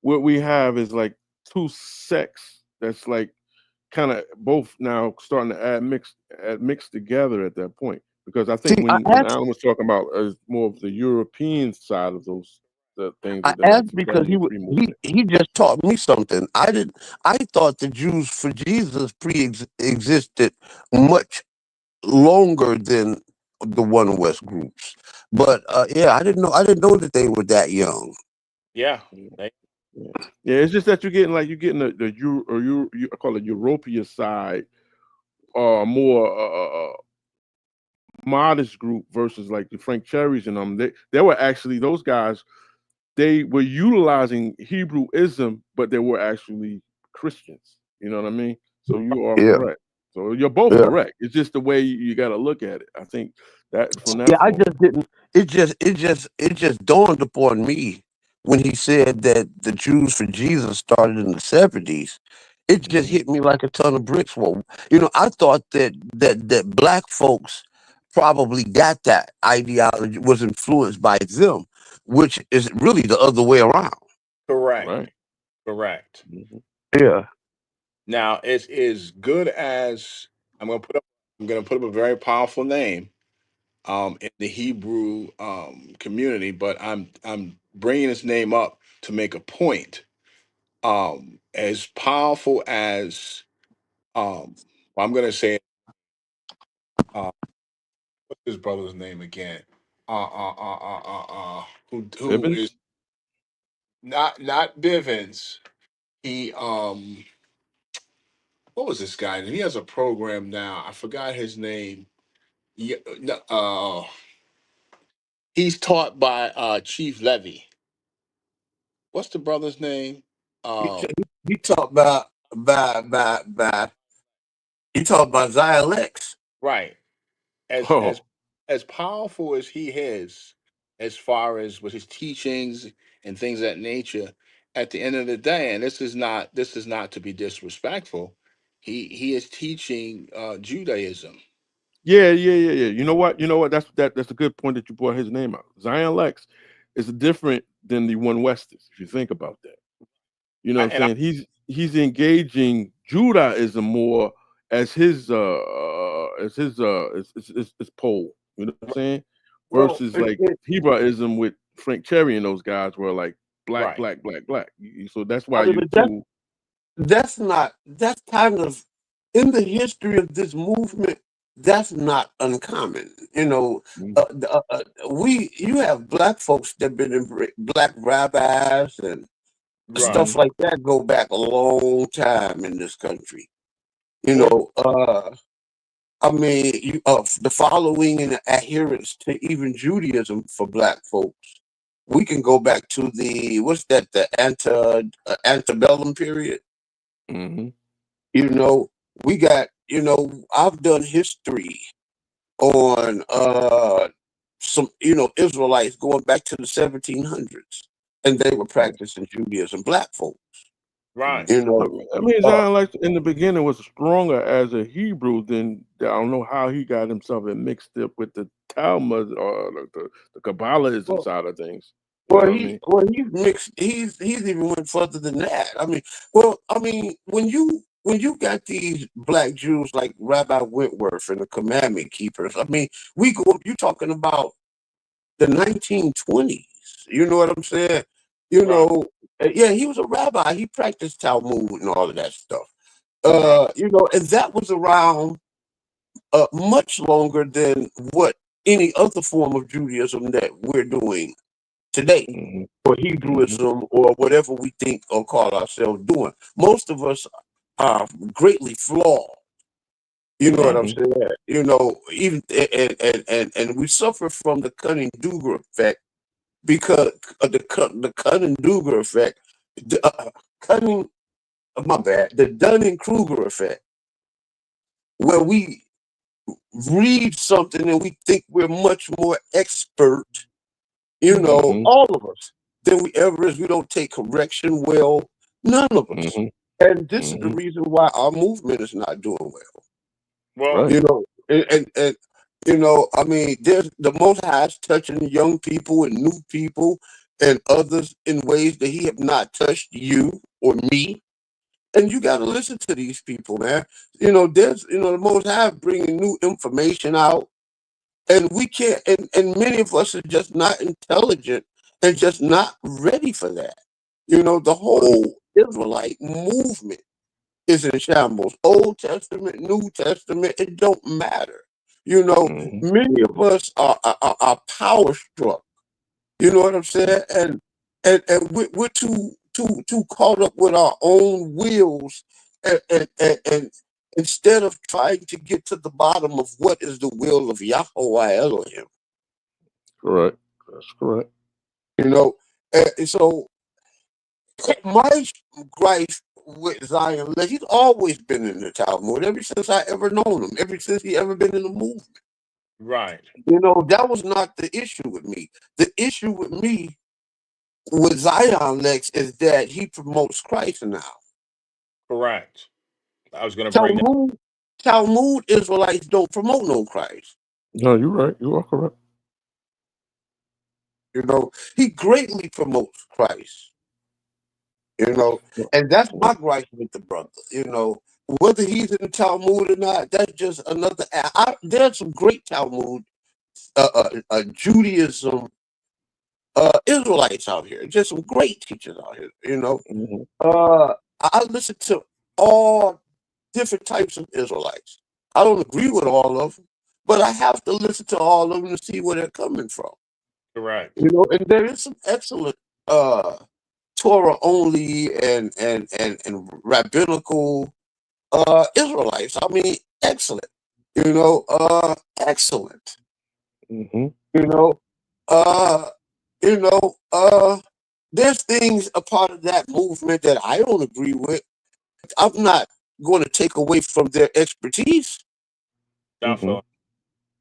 what we have is like two sects that's like kind of both now starting to mix together at that point. Because I think
see,
when Alan was talking about more of the European side of the things
I
of the
asked because
1973 movement.
he just taught me something. I thought the Jews for Jesus existed much longer than the One West groups. But yeah, I didn't know that they were that young.
yeah.
Yeah, yeah. Yeah, it's just that you're getting the I call it Europea side, more modest group versus like the Frank Cherries and them. They were actually those guys. They were utilizing Hebrewism, but they were actually Christians. You know what I mean? So you are
Yeah,
correct. So you're both
yeah.
correct. It's just the way you got to look at it. I think that from
Yeah,
that
I
point.
just didn't. It just dawned upon me when he said that the Jews for Jesus started in the '70s. It just
Mhm.
hit me like a ton of bricks. Well, I thought that black folks probably got that ideology, was influenced by them, which is really the other way around.
Correct,
Right.
correct.
Mhm.
Yeah.
Now, it's as good as I'm going to put up. I'm going to put up a very powerful name in the Hebrew community, but I'm bringing this name up to make a point. As powerful as well, I'm going to say, what's his brother's name again? Who is
Bibbins?
not Bivens? He what was this guy? He has a program now. I forgot his name. Yeah, no, he's taught by Chief Levy. What's the brother's name?
He,
Um,
t- he talked about he talked about Xilex.
right. As as
Oh,
as powerful as he is, as far as with his teachings and things of that nature, at the end of the day, and this is not to be disrespectful, he is teaching Judaism.
yeah. You know what? That's a good point that you brought his name out. Zion Lex is different than the one Westers, if you think about that. You know what I'm
And I
saying? He's engaging Judaism more as his pole. You know what I'm saying?
Well,
Versus like Hebraism with Frank Cherry and those guys were like black,
right,
black, black, black. So that's
I
why
mean,
you
but
two.
that's kind of in the history of this movement. That's not uncommon.
Mhm.
You have black folks that been black rabbis and
right.
stuff
Mhm.
like that go back a long time in this country. You
Well,
know, I mean, the following and adherence to even Judaism for black folks. We can go back to the antebellum period.
Mhm.
You know, we got, I've done history on some, Israelites going back to the 1700s, and they were practicing Judaism, black folk,
right.
you know.
I mean,
Uh,
Zion Lex in the beginning was stronger as a Hebrew than I don't know how he got himself mixed up with the Talmud or the Kabbalahism
well,
side of things. You know what I mean?
He's mixed. He's even went further than that. I mean, when you got these black Jews like Rabbi Wentworth and the Commandment Keepers, I mean, we go. You talking about the 1920s? You know what I'm saying? You
Right.
know, yeah, he was a rabbi. He practiced Talmud and all of that stuff.
Right.
And that was around much longer than what any other form of Judaism that we're doing today,
Mm-hmm.
or
Mm-hmm.
Hebrewism, or whatever we think or call ourselves doing. Most of us are greatly flawed. You know what I'm
Mm-hmm.
saying? Even and we suffer from the Cunning-Duger effect because of the Cunning-Duger effect. The, cunning, my bad. The Dunning-Kruger effect, where we read something and we think we're much more expert,
Mm-hmm.
all of us, than we ever is. We don't take correction well, none of us.
Mm-hmm.
And this is the
Mm-hmm.
reason why our movement is not doing well.
Well,
Right.
I mean, there's the Most High is touching young people and new people and others in ways that He have not touched you or me. And you got to listen to these people, man. The Most High bringing new information out, and we can't. And many of us are just not intelligent and just not ready for that. The whole Israelite movement is in shambles. Old Testament, New Testament, it don't matter.
Mm-hmm.
Many of us are power struck. You know what I'm saying? And we're too caught up with our own wills, and instead of trying to get to the bottom of what is the will of Yahweh Elohim.
Correct. That's correct.
And so my gripe with Zion, like, he's always been in the Talmud ever since I ever known him, ever since he ever been in the movement.
right.
That was not the issue with me. The issue with me with Zion Lex is that he promotes Christ now.
Correct. I was going to bring that.
Talmud Israelites don't promote no Christ.
No, you're right. You are correct.
He greatly promotes Christ. And that's my gripe with the brother. Whether he's in the Talmud or not, that's just another. There's some great Talmud, Judaism, Israelites out here. Just some great teachers out here.
Mm-hmm.
I listen to all different types of Israelites. I don't agree with all of them, but I have to listen to all of them to see where they're coming from.
Correct.
And there is some excellent Torah only and rabbinical Israelites. I mean, excellent. Excellent.
Mm-hmm.
There's things a part of that movement that I don't agree with. I'm not going to take away from their expertise.
Definitely.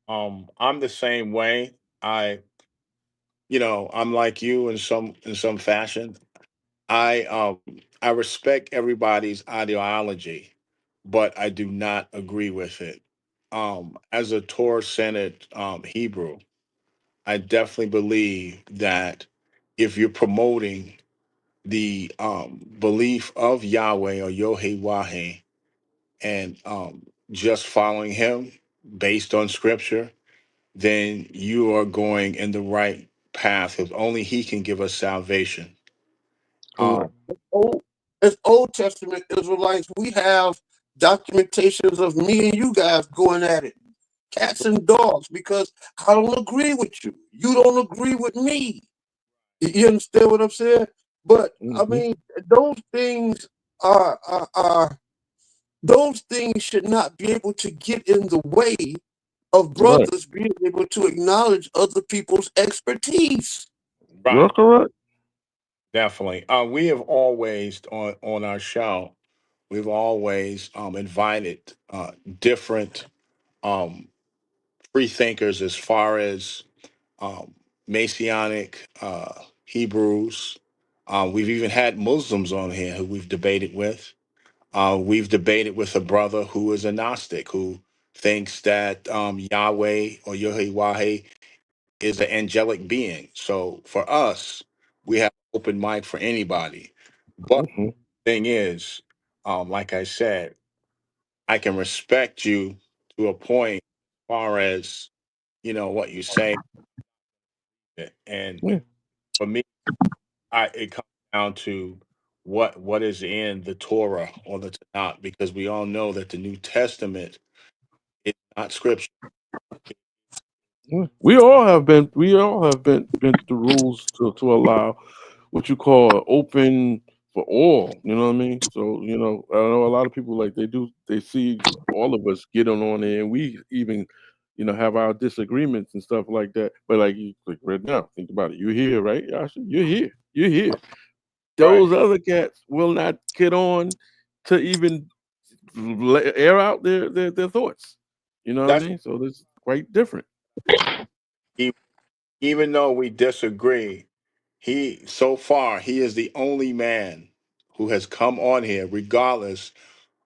I'm the same way. I'm like you in some fashion. I respect everybody's ideology, but I do not agree with it. As a Torah-centered Hebrew, I definitely believe that if you're promoting the belief of Yahweh or Yohe and just following Him based on Scripture, then you are going in the right path. Because only He can give us salvation.
Correct.
As Old Testament Israelites, we have documentations of me and you guys going at it, cats and dogs, because I don't agree with you. You don't agree with me. You understand what I'm saying? But I
Mm-hmm.
mean, those things are those things should not be able to get in the way of
Right.
brothers being able to acknowledge other people's expertise.
You're
Right.
correct.
Definitely. We have always on our show, we've always invited different um, free thinkers as far as um, Messianic Hebrews. We've even had Muslims on here who we've debated with. We've debated with a brother who is a Gnostic who thinks that Yahweh or Yahweh is an angelic being. So for us, we have open mic for anybody. But
Mhm.
the thing is, like I said, I can respect you to a point as far as what you say. And
Yeah.
for me, it comes down to what is in the Torah or the Tanakh, because we all know that the New Testament is not scripture.
Yeah. We all have been bent the rules to allow what you call open for all. You know what I mean? So I know a lot of people like they see all of us get on there, and we even have our disagreements and stuff like that. But like right now, think about it. You're here, right, Yasha? You're here. You're here.
Right.
Those other cats will not get on to even air out their thoughts. You know what I
That's
mean? So this quite different.
e- even though we disagree, so far he is the only man who has come on here, regardless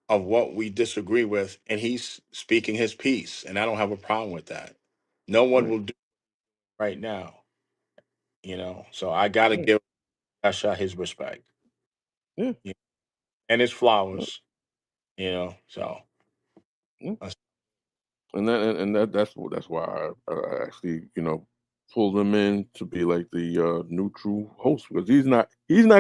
of what we disagree with, and he's speaking his piece, and I don't have a problem with that. No one
Right.
will do it right now, So I got to
Right.
give Yasha his respect,
Yeah.
yeah, and his
Yeah.
flowers, So
Yeah.
that's
That's why I actually pull him in to be like the neutral host, because he's not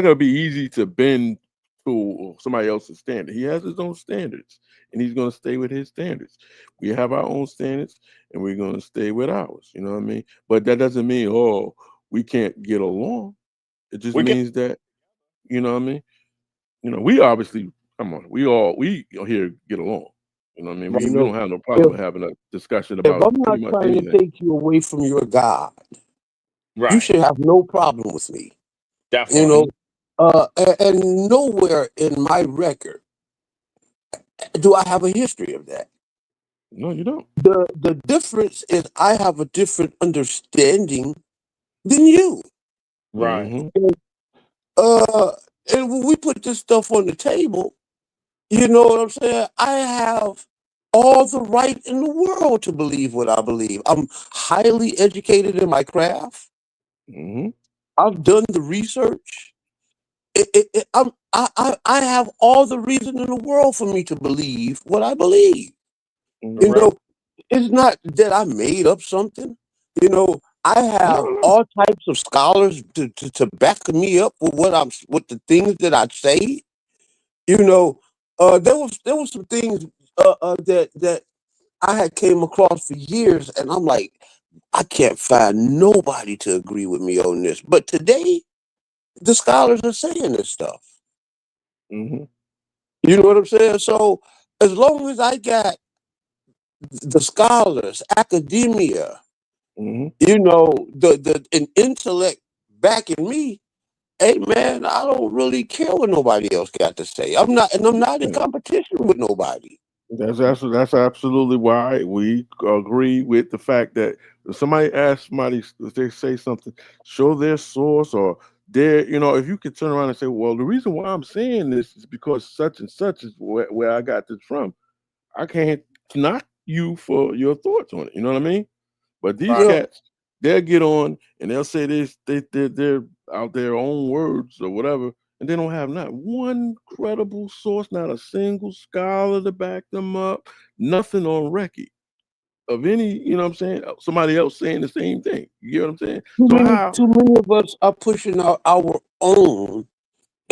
gonna be easy to bend to somebody else's standard. He has his own standards, and he's gonna stay with his standards. We have our own standards, and we're gonna stay with ours. You know what I mean? But that doesn't mean we can't get along. It just
we can.
means that what I mean. We obviously come on. We here get along. You know what I mean?
Right.
We don't have no problem
If
with having a discussion
if
about
I'm not
pretty much
trying to
anything.
take you away from your God, you
Right.
should have no problem with me. You
Definitely.
know, and nowhere in my record do I have a history of that.
No, you don't.
The difference is I have a different understanding than you.
Right.
Mm-hmm.
Uh, and when we put this stuff on the table, you know what I'm saying? I have all the right in the world to believe what I believe. I'm highly educated in my craft.
Mm-hmm.
I've done the research. I have all the reason in the world for me to believe what I believe. You
Mm-hmm.
Correct.
know, it's not that I made up something. I
No,
have
no.
all types of scholars to back me up with the things that I say. You know, there was some things that I had came across for years, and I'm like, I can't find nobody to agree with me on this. But today, the scholars are saying this stuff.
Mm-hmm.
You know what I'm saying? So as long as I got the scholars, academia,
Mm-hmm.
the an intellect backing me, hey man, I don't really care what nobody else got to say. I'm not in
Yeah.
competition with nobody.
That's absolutely why we agree with the fact that if somebody asks somebody if they say something, show their source or if you could turn around and say, well, the reason why I'm saying this is because such and such is where I got this from. I can't knock you for your thoughts on it. You know what I mean? But these
Right.
Yeah,
cats, they'll get on and they'll say this, they're out their own words or whatever, and they don't have not one credible source, not a single scholar to back them up, nothing on record of any, what I'm saying, somebody else saying the same thing. You get what I'm saying?
too
So
many
how?
too many of us are pushing out our own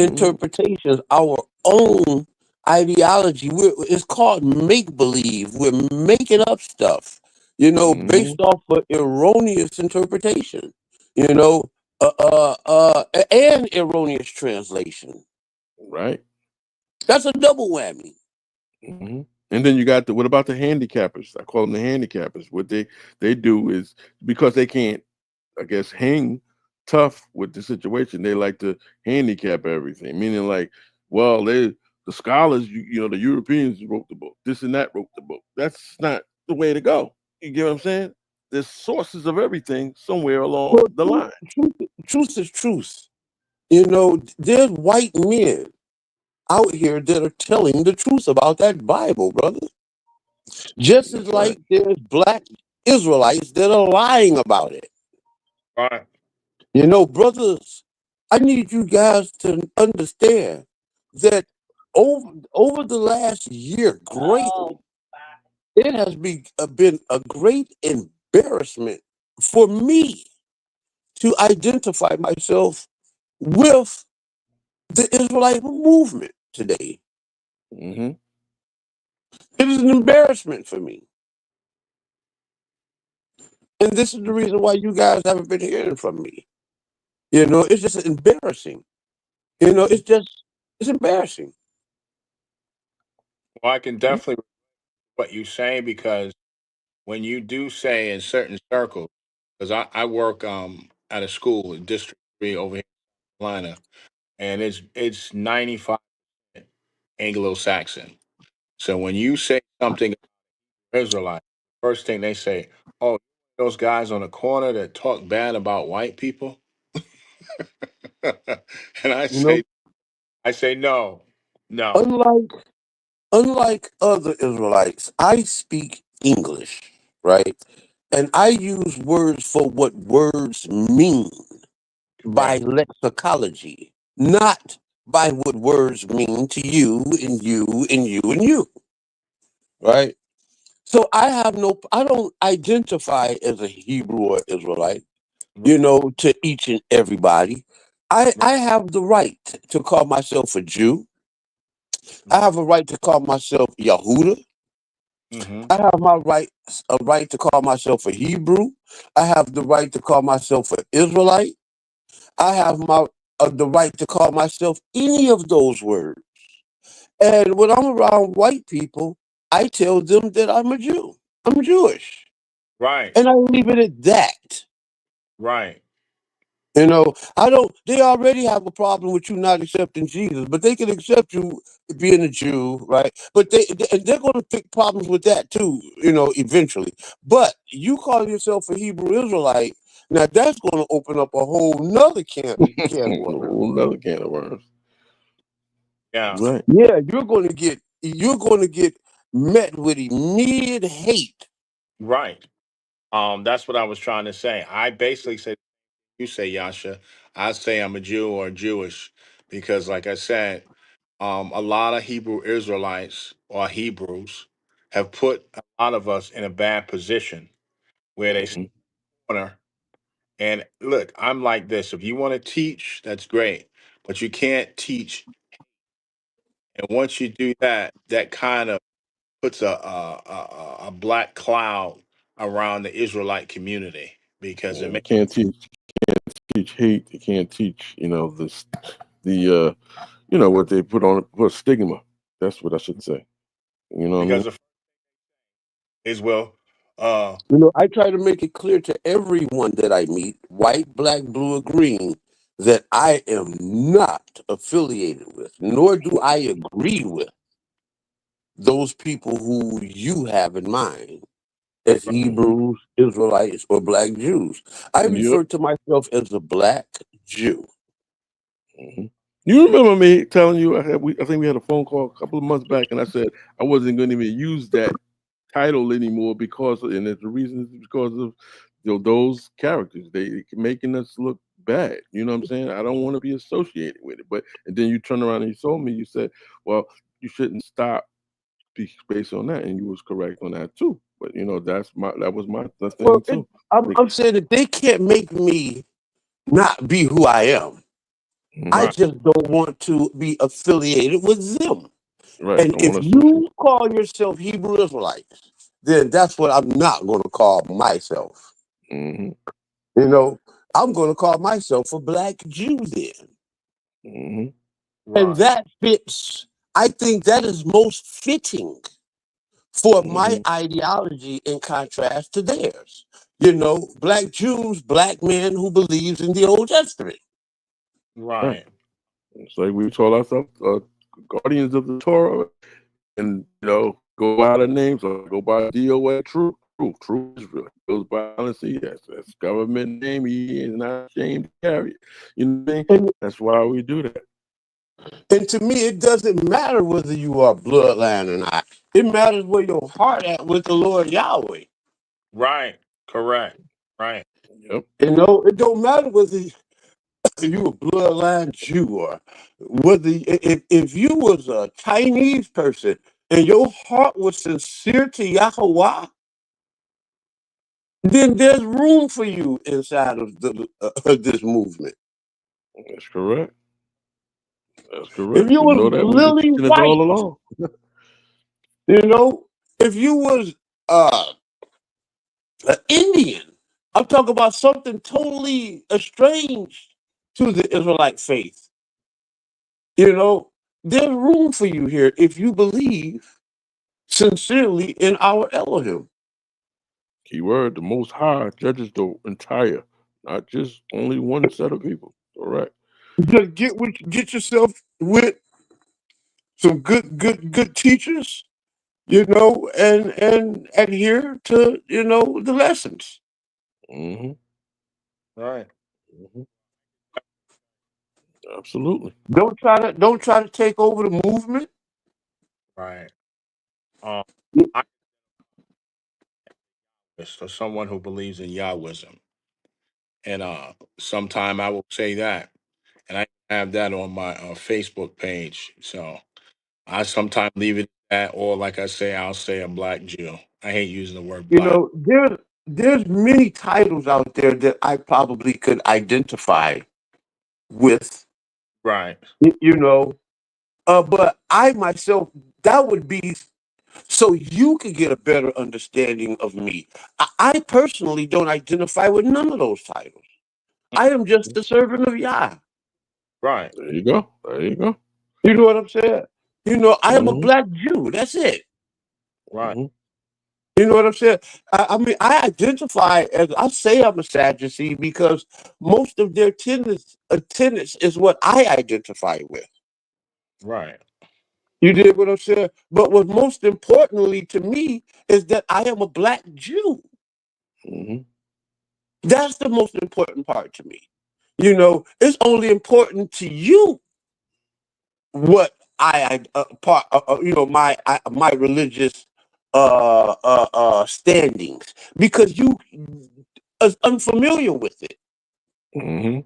Mhm,
interpretations, our own ideology. It's called make believe. We're making up stuff,
mhm,
based off of erroneous interpretation, you know, and erroneous translation.
right.
That's a double whammy.
Mhm. And then you got what about the handicappers? I call them the handicappers. What they do is because they can't, I guess, hang tough with the situation. They like to handicap everything, meaning like, well, the scholars, the Europeans wrote the book. This and that wrote the book. That's not the way to go. You get what I'm saying? There's sources of everything somewhere along
Well,
the line.
truth is truth. There's white men out here that are telling the truth about that Bible, brother. Just as
That's right.
like there's black Israelites that are lying about it.
Right.
Brothers I need you guys to understand that over the last year, greatly, it has been a great embarrassment for me to identify myself with the Israelite movement today.
Mm-hmm.
It is an embarrassment for me. And this is the reason why you guys haven't been hearing from me. It's just embarrassing. It's embarrassing.
Well, I can definitely what you say because when you do say in certain circles, because I work at a school in District 3 over here in Carolina, and it's 95 Anglo-Saxon. So when you say something Israelite, first thing they say, "Oh, those guys on the corner that talk bad about white people," and
You know,
I say no, no,
unlike unlike other Israelites, I speak English, right? And I use words for what words mean by
correct,
lexicology, not by what words mean to you and you and you and you, right? So I don't identify as a Hebrew or Israelite, to each and everybody. I have the right to call myself a Jew. I have a right to call myself Yahuda.
mm-hmm.
I have a right to call myself a Hebrew. I have the right to call myself an Israelite. I have the right to call myself any of those words. And when I'm around white people, I tell them that I'm a Jew. I'm Jewish,
Right,
and I leave it at that.
right,
I don't. They already have a problem with you not accepting Jesus, but they can accept you being a Jew, right? But they're going to pick problems with that too, eventually. But you call yourself a Hebrew Israelite, now that's going to open up a whole nother can of worms.
Another can of worms.
yeah,
Right.
Yeah, you're going to get met with immediate hate.
right. That's what I was trying to say. I basically said, you say Yasha, I say I'm a Jew or Jewish because, like I said, a lot of Hebrew Israelites or Hebrews have put a lot of us in a bad position where they
Mm-hmm.
corner. And look, I'm like this. If you want to teach, that's great, but you can't teach. And once you do that, that kind of puts a black cloud around the Israelite community because it
Yeah, you
makes
can't teach hate. You can't teach, this the what they put stigma. That's what I should say. You know what I mean?
because the is well, uh,
I try to make it clear to everyone that I meet, white, black, blue, or green, that I am not affiliated with, nor do I agree with those people who you have in mind as
Mm-hmm.
Hebrews, Israelites, or black Jews. I
Yep.
refer to myself as a black Jew.
Hmm. You remember me telling you I think we had a phone call a couple of months back, and I said I wasn't going to even use that title anymore and the reason is because of those characters. They making us look bad. You know what I'm saying? I don't want to be associated with it. But and then you turn around and you told me, you said, well, you shouldn't stop based on that, and you was correct on that too. But that was my the thing
Well,
too.
I'm saying that they can't make me not be who I am. I
right,
just don't want to be affiliated with them.
Right.
And
Don't
if
want to associate.
you call yourself Hebrew Israelites, then that's what I'm not going to call myself.
Hmm.
You know, I'm going to call myself a black Jew then.
Hmm.
And
right,
that fits, I think that is most fitting for my
Hmm.
ideology in contrast to theirs. Black Jews, black men who believes in the Old Testament.
Right.
right,
It's like we told ourselves, guardians of the Torah, and go by the names or go by DOA. True Israel. He goes by honesty. That's government name. He is not ashamed to carry it. You know what I mean?
And,
That's why we do that.
and to me, it doesn't matter whether you are bloodline or not. It matters where your heart at with the Lord Yahweh.
right, correct, right,
Yep.
It don't matter whether you a bloodline Jew, or whether if you was a Chinese person and your heart was sincere to Yahweh, then there's room for you inside of this movement.
That's correct. That's
If
correct.
you
We know
was
that. We've been
lily
teaching it
white,
all along.
you know, if you was an Indian, I'm talking about something totally estranged to the Israelite faith. You know, there's room for you here if you believe sincerely in our Elohim.
Keyword: the Most High judges the entire, not just only one set of people. Correct.
Just get yourself with some good teachers, you know, and adhere to, you know, the lessons.
Mm-hmm.
Right.
Mm-hmm. Absolutely.
Don't try to take over the movement.
Right. I for someone who believes in Yahwism, and sometime I will say that, and I have that on my Facebook page. So I sometimes leave it at, or like I say, I'll say a black Jew. I hate using the word
You
black.
know, there's many titles out there that I probably could identify with,
Right.
you know, but I myself, that would be so you could get a better understanding of me. I personally don't identify with none of those titles. I am just the servant of Yah.
Right.
There you go. There you go.
You know what I'm saying? You know, I am a
Mm-hmm.
black Jew. That's it.
Right.
Mm-hmm.
You know what I'm saying? I mean, I identify as, I say I'm a Sadducee because most of their tenets is what I identify with.
Right.
You did what I'm saying? But what's most importantly to me is that I am a black Jew.
Mm-hmm.
That's the most important part to me. You know, it's only important to you what I part you know, my religious standings, because you is unfamiliar with it.
Mm-hmm.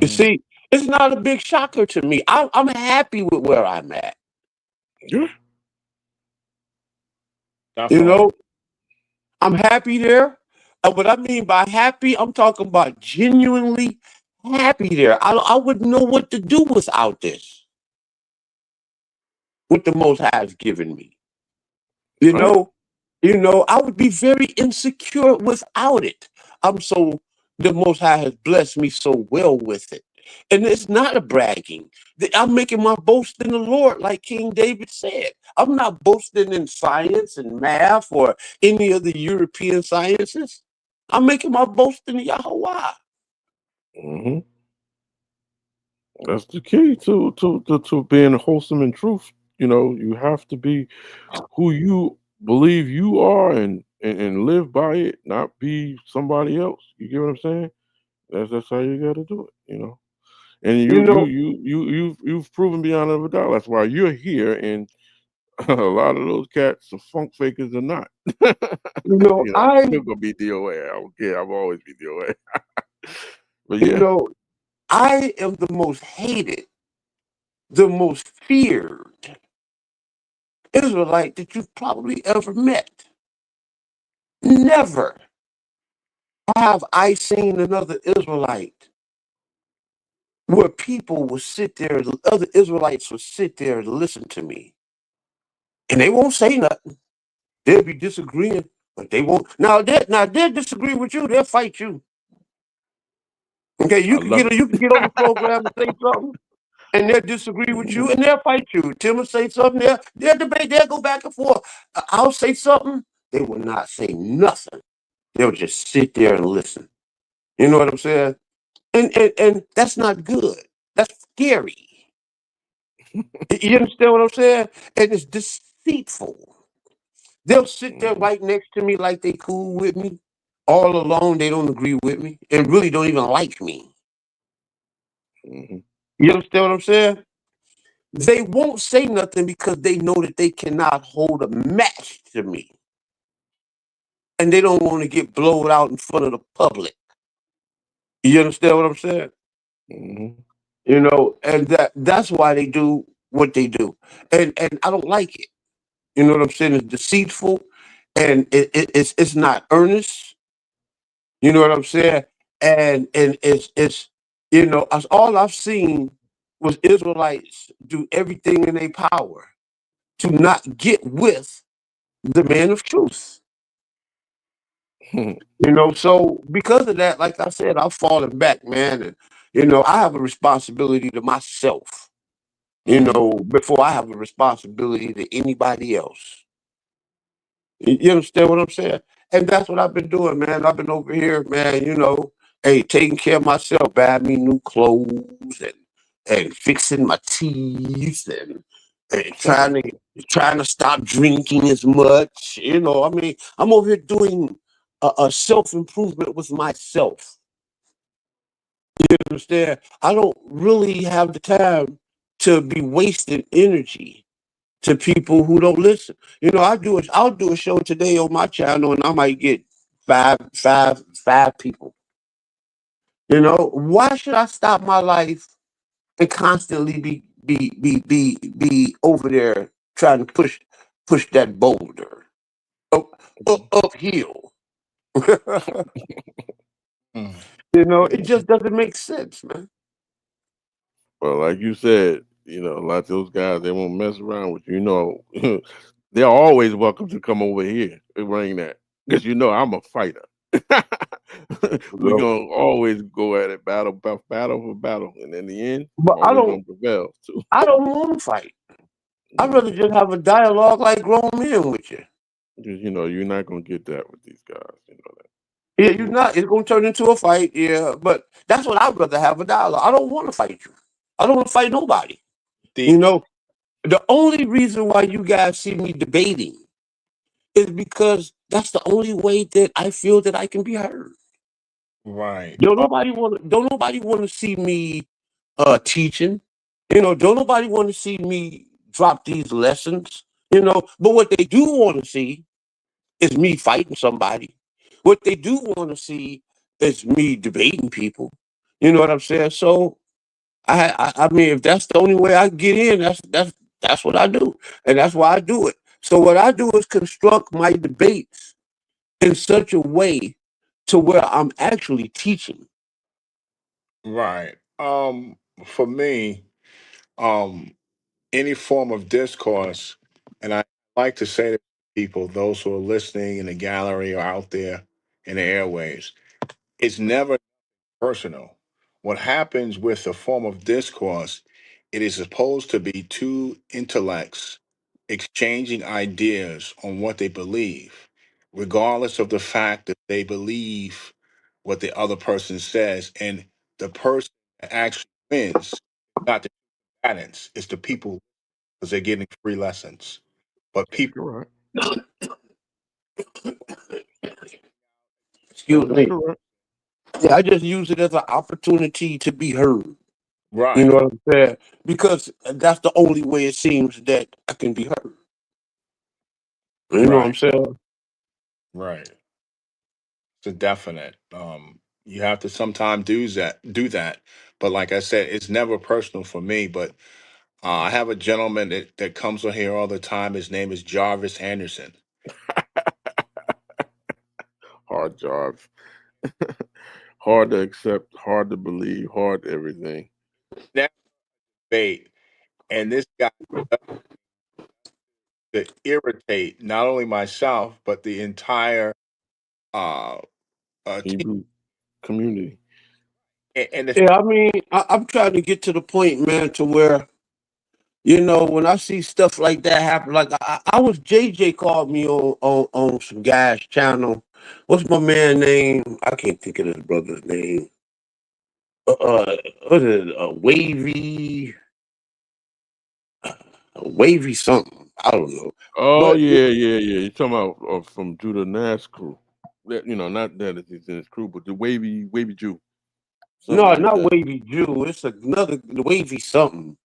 You
Hmm.
see, it's not a big shocker to me. I'm happy with where I'm at.
Yeah.
You
Definitely.
know, I'm happy there. And what I mean by happy, I'm talking about genuinely happy there. I wouldn't know what to do without this, what the Most High has given me. You
Right.
know, I would be very insecure without it. The Most High has blessed me so well with it. And it's not a bragging. I'm making my boast in the Lord, like King David said. I'm not boasting in science and math or any of the European sciences. I'm making my boast in Yahweh.
Mm-hmm. That's the key to being wholesome in truth. You know, you have to be who you believe you are, and live by it, not be somebody else. You get what I'm saying? That's how you got to do it. You know, and
You know,
you've proven beyond a doubt. That's why you're here, and a lot of those cats, some funk fakers, are not.
you know,
You know, I'm
I,
still gonna be DOA. I don't care. I've always be DOA. But
you
yeah.
know, I am the most hated, the most feared Israelite that you've probably ever met. Never have I seen another Israelite where people will sit there, other Israelites will sit there and listen to me. And they won't say nothing. They'll be disagreeing, but they won't. They'll disagree with you, they'll fight you. Okay,
I love it.
you can get on the program and say something, and they'll disagree with you,
Mhm.
and they'll fight you. Tim will say something, they'll debate, they'll go back and forth. I'll say something, they will not say nothing. They'll just sit there and listen. You know what I'm saying? And that's not good. That's scary. You understand what I'm saying? And it's deceitful. They'll sit there
Mhm.
right next to me like they cool with me. All alone, they don't agree with me and really don't even like me.
Mhm.
You understand what I'm saying? They won't say nothing because they know that they cannot hold a match to me. And they don't want to get blowed out in front of the public. You understand what I'm saying?
Mhm.
You know, and that's why they do what they do, and I don't like it. You know what I'm saying? It's deceitful, and it's not earnest. You know what I'm saying? And it's you know, all I've seen was Israelites do everything in their power to not get with the man of truth. You know, so because of that, like I said, I've fallen back, man. And you know, I have a responsibility to myself, you
Mm,
know, before I have a responsibility to anybody else. You understand what I'm saying? And that's what I've been doing, man. I've been over here, man, you know, hey, taking care of myself, buying me new clothes and fixing my teeth and trying to stop drinking as much. You know, I mean, I'm over here doing a self-improvement with myself. You understand? I don't really have the time to be wasting energy to people who don't listen. You know, I'll do a show today on my channel and I might get five people. You know, why should I stop my life and constantly be over there trying to push that boulder uphill?
mm.
You know, it just doesn't make sense, man.
Well, like you said, a lot of those guys they won't mess around with you. You know, they're always welcome to come over here and bring that because I'm a fighter. We
No.
gonna always go at it battle for battle, and in the end,
But
I'm always gonna prevail too.
I don't want to fight. I'd
Because
rather just have a dialogue like grown men with you.
you're not gonna get that with these guys. You know that.
Yeah, you're not. It's gonna turn into a fight. Yeah, but that's what I'd rather have a dialogue. I don't want to fight you. I don't want to fight nobody.
The
You know, the only reason why you guys see me debating is because that's the only way that I feel that I can be heard.
right.
Don't nobody want to see me teaching. You know, don't nobody want to see me drop these lessons. You know, but what they do want to see is me fighting somebody. What they do want to see is me debating people. You know what I'm saying? So I mean, if that's the only way I get in, that's what I do, and that's why I do it. So what I do is construct my debates in such a way to where I'm actually teaching.
Right. For me, um, any form of discourse, and I like to say to people, those who are listening in the gallery or out there in the airwaves, it's never personal. What happens with a form of discourse, it is supposed to be two intellects exchanging ideas on what they believe, regardless of the fact that they believe what the other person says. And the person that actually wins, not the combatants, it's the people because they're getting free lessons. But
That's
people,
correct.
Excuse
That's
me.
correct.
Yeah, I just use it as an opportunity to be heard. You
right,
know what I'm saying? Because that's the only way it seems that I can be heard. You know what
right,
I'm saying?
right. It's a definite. You have to sometimes do that. But like I said, it's never personal for me. But I have a gentleman that comes on here all the time. His name is Jarvis Anderson.
Hard jobs, hard to accept, hard to believe, hard everything.
Never debate, and this guy does to irritate not only myself but the entire uh, team.
Hebrew community.
And the,
Yeah, I mean, I'm trying to get to the point, man, to where when I see stuff like that happen, like I was JJ called me on some guy's channel. What's my man name? I can't think of his brother's name. What is it? Wavy something. I don't know.
Oh
But
yeah. You're talking about from Judah Nash crew. That not that he's in his crew, but the wavy Jew, something
no,
like
not
that.
Wavy Jew. It's another Wavy something.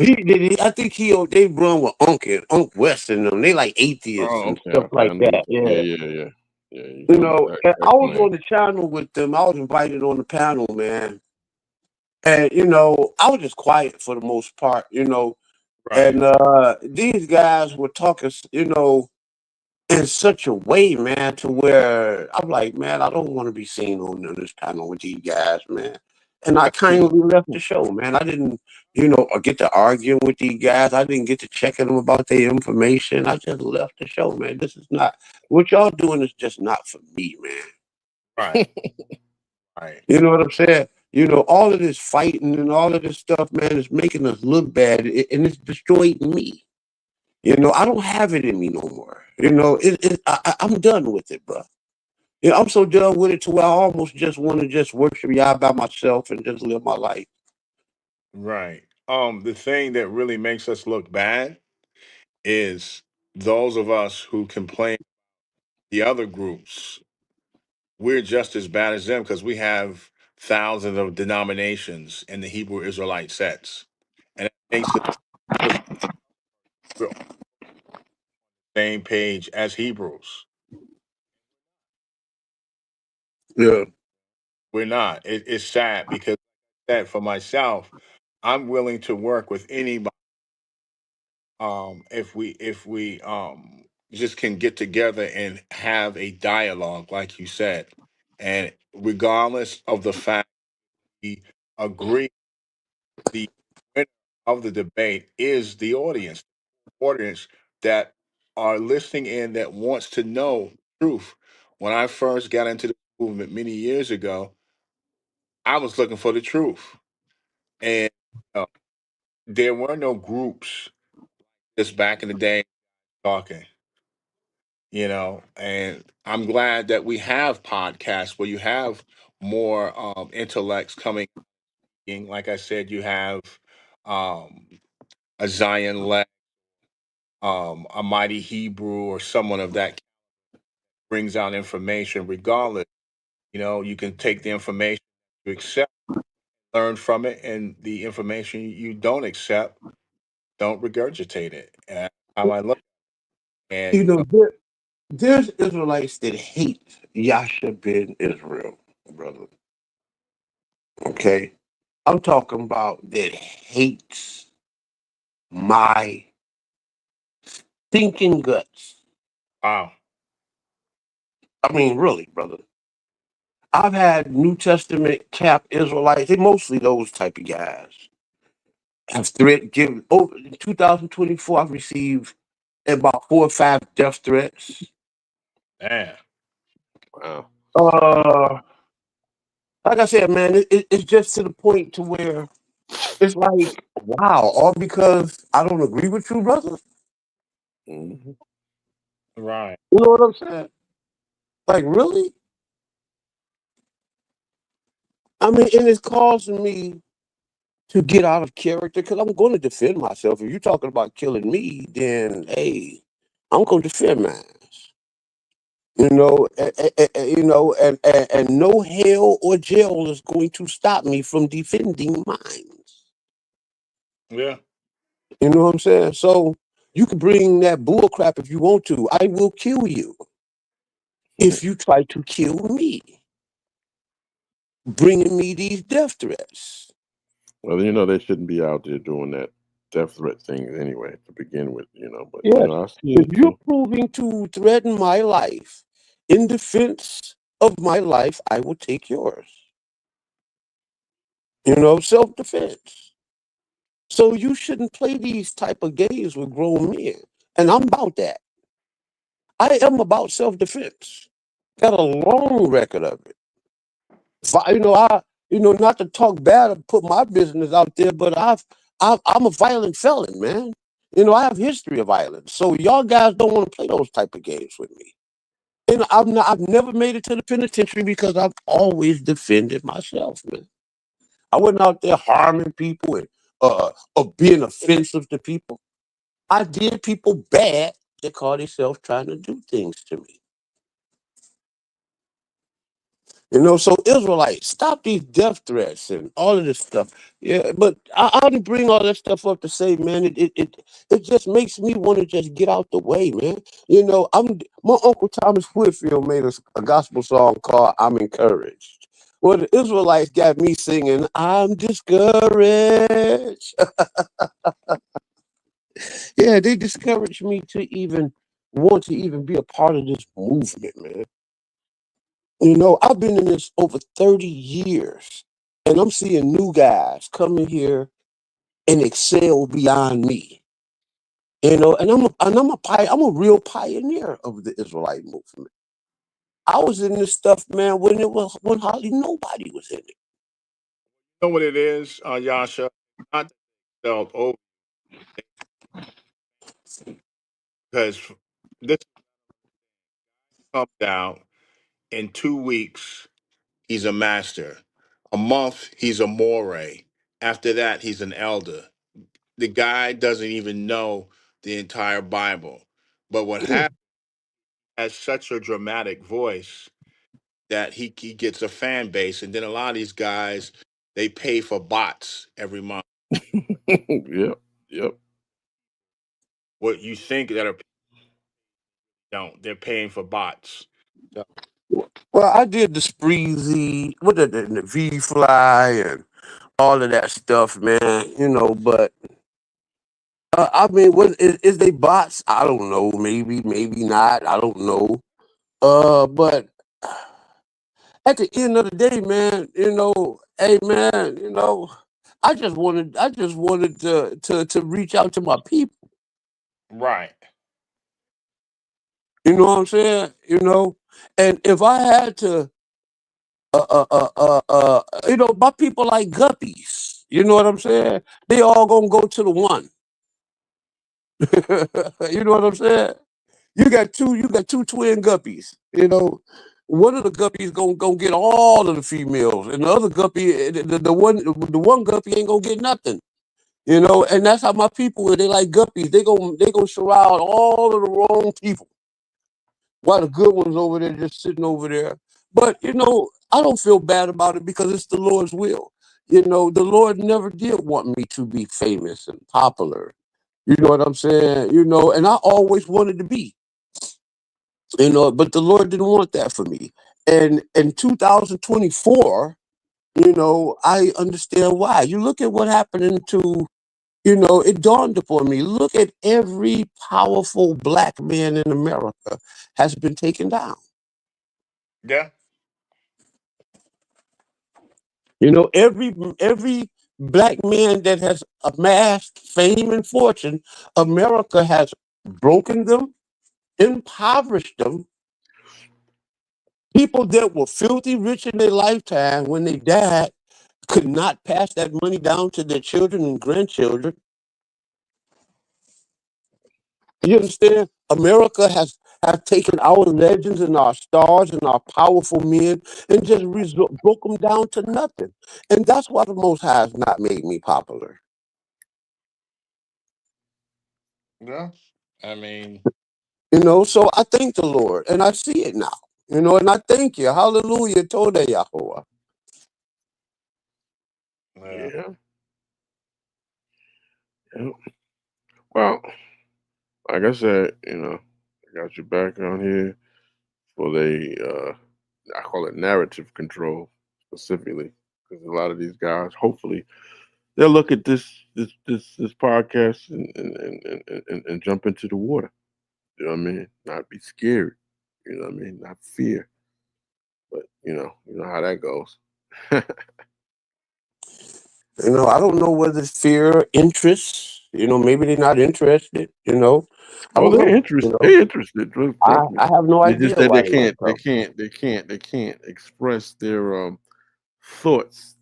He did. I think they run with Unc and Unc West and them. They like atheists
Oh,
and
okay,
stuff
okay. I
like
know.
that.
Yeah,
Yeah.
yeah. Yeah, you
You
can
know, and I was
explain.
on the channel with them.
Yeah, you can
And I was
explain.
on the channel with them. I was invited on the panel, man. And I was just quiet for the most part.
Right.
And these guys were talking, in such a way, man, to where I'm like, man, I don't want to be seen on this panel with these guys, man. And I kindly left the show, man. I didn't, get to arguing with these guys. I didn't get to checking them about their information. I just left the show, man. This is not what y'all doing is just not for me, man.
Right. Right.
You know what I'm saying? All of this fighting and all of this stuff, man, is making us look bad, and it's destroying me. I don't have it in me no more. I'm done with it, bro. I'm so done with it to where I almost just want to just worship Yah by myself and just live my life.
Right. The thing that really makes us look bad is those of us who complain the other groups. We're just as bad as them because we have thousands of denominations in the Hebrew Israelite sets, and it makes it look we're on the same page as Hebrews.
Yeah.
We're not. It's sad because that for myself, I'm willing to work with anybody. If we just can get together and have a dialogue, like you said, and regardless of the fact we agree, the winner of the debate is the audience that are listening in that wants to know truth. When I first got into the movement many years ago, I was looking for the truth, and uh, there were no groups just back in the day talking. And I'm glad that we have podcasts where you have more intellects coming in. Like I said, you have um, a Zion Lex, a Mighty Hebrew, or someone of that brings out information. Regardless, you can take the information you accept, learn from it, and the information you don't accept, don't regurgitate it. And that's how I look. And
You know, there, there's Israelites that hate Yasha ben Israel, brother. Okay? I'm talking about that hates my thinking guts.
wow,
I mean, really, brother. I've had New Testament cap Israelites, they mostly those type of guys. Have threat given over in 2024. I've received about 4 or 5 death threats.
man,
Wow.
Uh, like I said, man, it's just to the point to where it's like, wow, all because I don't agree with you, brother.
Mhm.
right,
You know what I'm saying? Like, really? I mean, and it's causing me to get out of character because I'm going to defend myself. If you're talking about killing me, then hey, I'm going to defend mine. And no hell or jail is going to stop me from defending mine.
yeah,
You know what I'm saying? So you can bring that bull crap if you want to. I will kill you if you try to kill me, bringing me these death threats.
Well, they shouldn't be out there doing that death threat thing anyway to begin with, But
Yes,
I see
if
it
you're
too.
proving to threaten my life in defense of my life, I will take yours. Self-defense. So you shouldn't play these type of games with grown men. And I'm about that. I am about self-defense. Got a long record of it. Not to talk bad or put my business out there, but I'm a violent felon, man. I have history of violence. So y'all guys don't want to play those type of games with me. And I've never made it to the penitentiary because I've always defended myself, man. I wasn't out there harming people and or being offensive to people. I did people bad that call themselves trying to do things to me. So Israelites, stop these death threats and all of this stuff. Yeah, but I only bring all that stuff up to say, man, it just makes me want to just get out the way, man. My Uncle Thomas Whitfield made a gospel song called "I'm Encouraged." Well, the Israelites got me singing, "I'm discouraged." Yeah, they discouraged me to even want to even be a part of this movement, man. I've been in this over 30 years, and I'm seeing new guys come in here and excel beyond me. I'm a real pioneer of the Israelite movement. I was in this stuff, man, when hardly nobody was in it.
You know what it is, Yasha? Not felt over because this comes out in 2 weeks. He's a master. A month, he's a moray. After that, he's an elder. The guy doesn't even know the entire Bible. But what
Yeah.
happens has such a dramatic voice that he gets a fan base, and then a lot of these guys they pay for bots every month.
Yep. Yep.
What you think that are don't they're paying for bots. So,
Well, I did the Spreezy, the V Fly, and all of that stuff, man. But I mean, is they bots? I don't know. Maybe not. I don't know. But at the end of the day, man, hey, man, I just wanted to reach out to my people.
right.
You know what I'm saying? And if I had to, my people like guppies. You know what I'm saying? They all gonna go to the one. You know what I'm saying? You got two twin guppies. One of the guppies gonna get all of the females, and the other guppy, the one guppy ain't gonna get nothing. And that's how my people are. They like guppies. They gonna surround all of the wrong people, while the good ones over there just sitting over there. But I don't feel bad about it because it's the Lord's will. The Lord never did want me to be famous and popular. You know what I'm saying? And I always wanted to be. But the Lord didn't want that for me. And in 2024, I understand why. You look at what happened it dawned upon me. Look at every powerful black man in America has been taken down.
Yeah.
Every black man that has amassed fame and fortune, America has broken them, impoverished them. People that were filthy rich in their lifetime, when they died, could not pass that money down to their children and grandchildren. You understand? America has taken our legends and our stars and our powerful men and just broke them down to nothing. And that's why the Most High has not made me popular.
Yeah. I mean,
So I thank the Lord and I see it now. And I thank you. Hallelujah. Toda Yahweh.
yeah.
Yeah. Yep. Well, like I said, I got you back on here for I call it narrative control specifically, because a lot of these guys, hopefully, they'll look at this podcast and jump into the water. You know what I mean? Not be scared. You know what I mean? Not fear. But you know how that goes.
I don't know whether it's fear, interest. Maybe they're not interested. I
Oh,
don't
they're
know.
interested. They're interested. Trust me.
I have no
It's just
idea
that
why they don't
they
come.
can't, they can't, they can't express their thoughts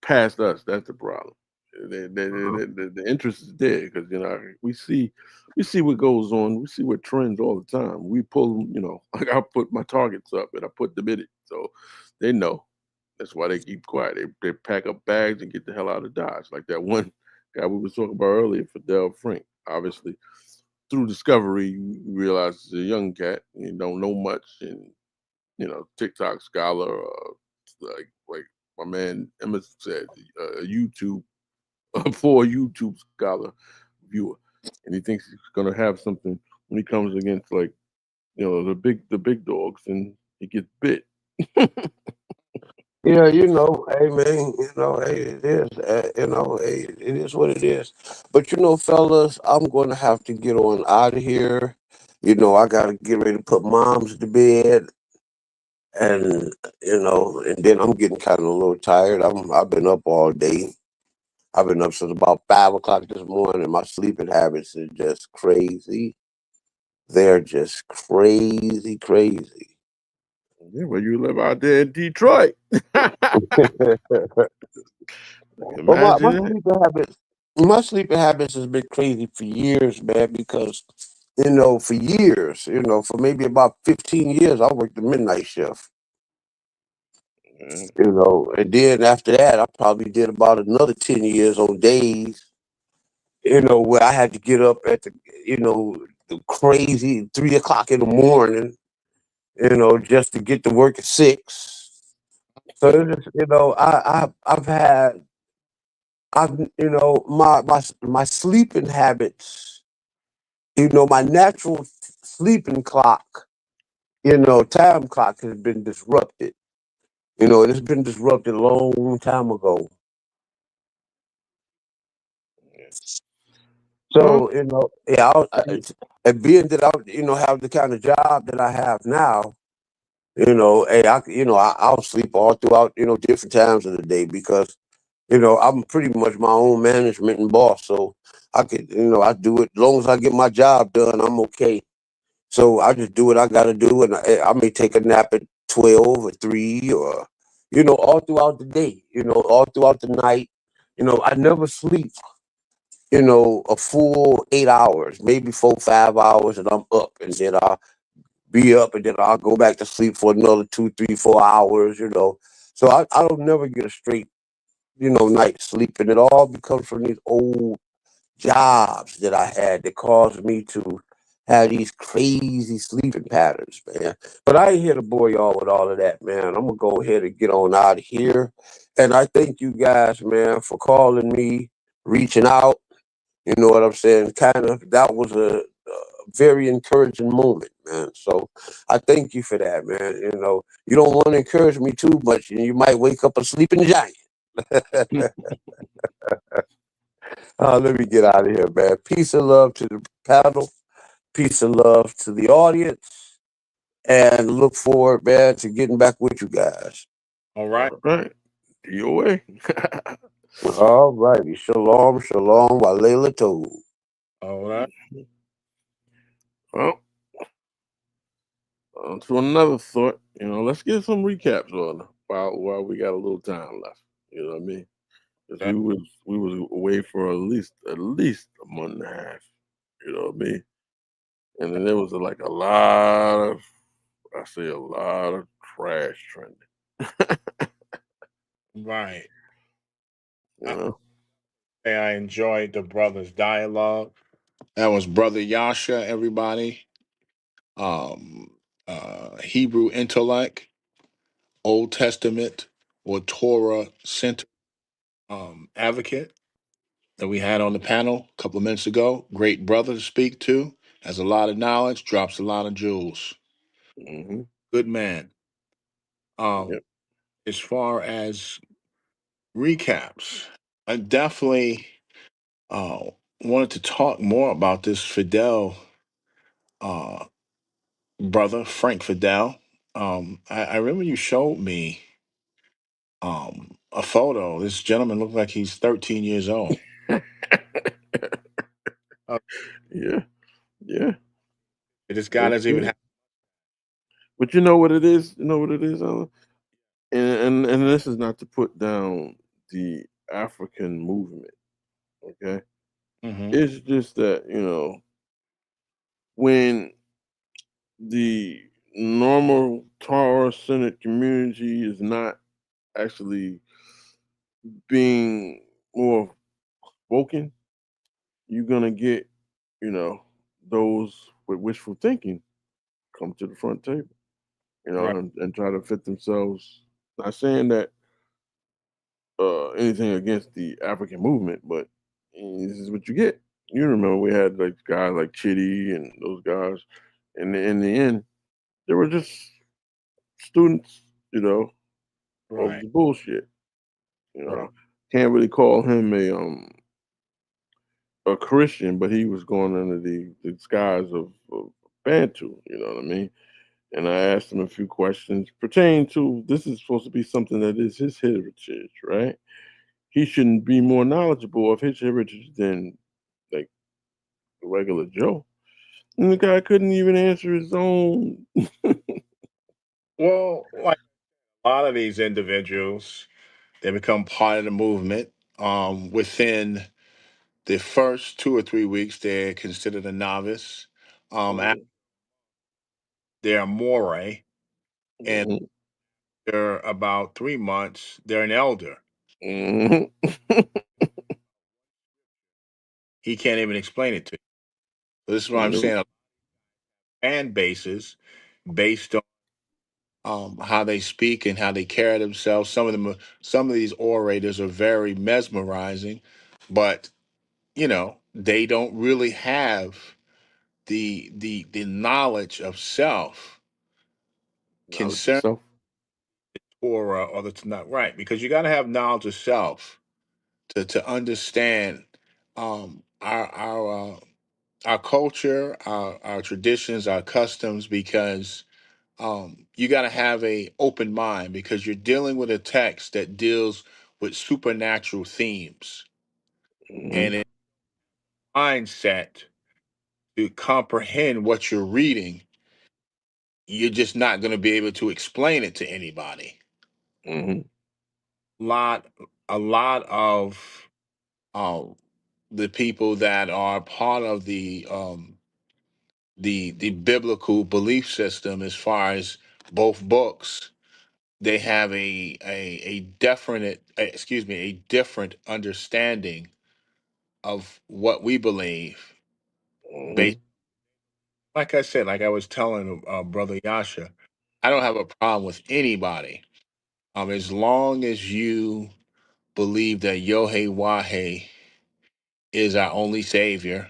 past us. That's the problem. The interest is there because we see what goes on. We see what trends all the time. We pull, like I put my targets up and I put them in it, so they know. That's why they keep quiet. They pack up bags and get the hell out of Dodge. Like that one guy we was talking about earlier, Fidel Frank. Obviously, through discovery, you realize he's a young cat and he don't know much, and TikTok scholar, like my man Emmett said, YouTube for a YouTube scholar viewer, and he thinks he's gonna have something when he comes against the big dogs, and he gets bit.
Yeah, hey man, hey, it is, hey, it is what it is. But fellas, I'm going to have to get on out of here. I got to get ready to put moms to bed, and and then I'm getting kind of a little tired. I've been up all day. I've been up since about 5 o'clock this morning. My sleeping habits are just crazy. They're just crazy, crazy.
Yeah, well, you live out there in Detroit.
Well, my
Imagine that.
sleeping habits has been crazy for years, man. Because for years, for maybe about 15 years, I worked the midnight shift.
Yeah.
And then after that, I probably did about another 10 years on days. Where I had to get up at the crazy 3 o'clock in the morning. Just to get to work at 6. So it's just, I've my sleeping habits, my natural sleeping clock, time clock has been disrupted. It's been disrupted a long time ago.
Well,
So, yeah, and being that I, have the kind of job that I have now, hey, I'll sleep all throughout, different times of the day because, I'm pretty much my own management and boss. So I could, I do it as long as I get my job done, I'm okay. So I just do what I got to do, and I may take a nap at 12 or 3 or, all throughout the day, all throughout the night. I never sleep, a full 8 hours, maybe 4, 5 hours, and I'm up, and then I'll be up, and then I'll go back to sleep for another 2, 3, 4 hours. So I don't never get a straight, night sleep, and it all becomes from these old jobs that I had that caused me to have these crazy sleeping patterns, man. But I ain't here to bore y'all with all of that, man. I'm gonna go ahead and get on out of here. And I thank you guys, man, for calling me, reaching out. You know what I'm saying? Kind of, that was a very encouraging moment, man. So I thank you for that, man. You don't want to encourage me too much, and you might wake up a sleeping giant. Let me get out of here, man. Peace and love to the panel. Peace and love to the audience. And look forward, man, to getting back with you guys.
All right.
all right. DOA.
All righty. Shalom, shalom, wa Layla Tov.
All right.
Well, to another thought, let's get some recaps on while we got a little time left. You know what I mean? Because
Okay.
we was away for at least a month and a half. You know what I mean? And then there was like a lot of, I say a lot of trash trending.
Right.
You know?
I enjoyed the brothers' dialogue. That was Brother Yasha, everybody. Um, Hebrew intellect, Old Testament or Torah center advocate that we had on the panel a couple of minutes ago. Great brother to speak to. Has a lot of knowledge, drops a lot of jewels.
Hmm.
Good man. Um,
Yep.
as far as recaps, I definitely uh, wanted to talk more about this Fidel uh, brother, Frank Fidel. I remember you showed me a photo. This gentleman looked like he's 13 years old. Uh,
Yeah. Yeah.
this guy
That's
doesn't even
good.
have.
But you know what it is? You know what it is, Alan? And this is not to put down the African movement, okay?
Hmm.
It's just that, when the normal Torah Senate community is not actually being more spoken, you're gonna get, you know, those with wishful thinking come to the front table.
Right.
and try to fit themselves. Not saying that anything against the African movement, but this is what you get. You remember we had like guys like Chitty and those guys, and in the end, they were just students, of
Right.
the bullshit. You
Right.
know, can't really call him a Christian, but he was going under the disguise of Bantu. You know what I mean? And I asked him a few questions pertaining to this is supposed to be something that is his heritage, right? He shouldn't be more knowledgeable of his heritage than like regular Joe. And the guy couldn't even answer his own.
Well, like a lot of these individuals, they become part of the movement. Within the first 2 or 3 weeks, they're considered a novice. After
Mhm,
they're a moray, and
mhm,
after about 3 months, they're an elder.
mhm.
He can't even explain it to you. So this is what I'm
Nope.
saying. Fan bases based on how they speak and how they carry themselves. Some of these orators are very mesmerizing, but they don't really have the knowledge of self
Knowledge
concern
yourself.
or the not right, because you got to have knowledge of self to understand our culture, our traditions, our customs, because you got to have a open mind because you're dealing with a text that deals with supernatural themes,
Mhm,
and in mindset to comprehend what you're reading, you're just not going to be able to explain it to anybody.
mhm,
Lot a lot of um, the people that are part of the biblical belief system, as far as both books, they have a definite a different understanding of what we believe.
mhm.
Based, like I said, like I was telling brother Yasha, I don't have a problem with anybody, as long as you believe that Yohe Wahe is our only savior.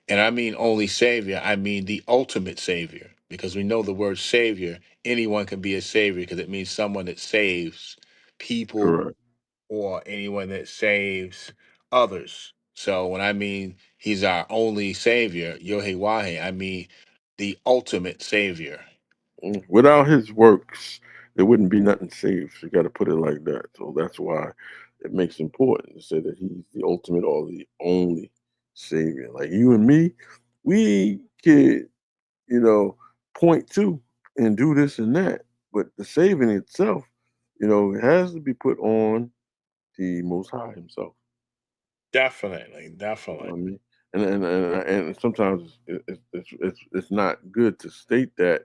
And I mean only savior, I mean the ultimate savior. Because we know the word savior, anyone can be a savior because it means someone that saves people
Correct.
or anyone that saves others. So when I mean he's our only savior, Yohe Wahe, I mean the ultimate savior.
Without his works, there wouldn't be nothing saved. You got to put it like that. So that's why it makes important to say that he's the ultimate or the only savior. Like you and me, we could, you know, point to and do this and that, but the saving itself, it has to be put on the Most High Himself.
Definitely,
You know
definitely.
what I mean? And sometimes it's not good to state that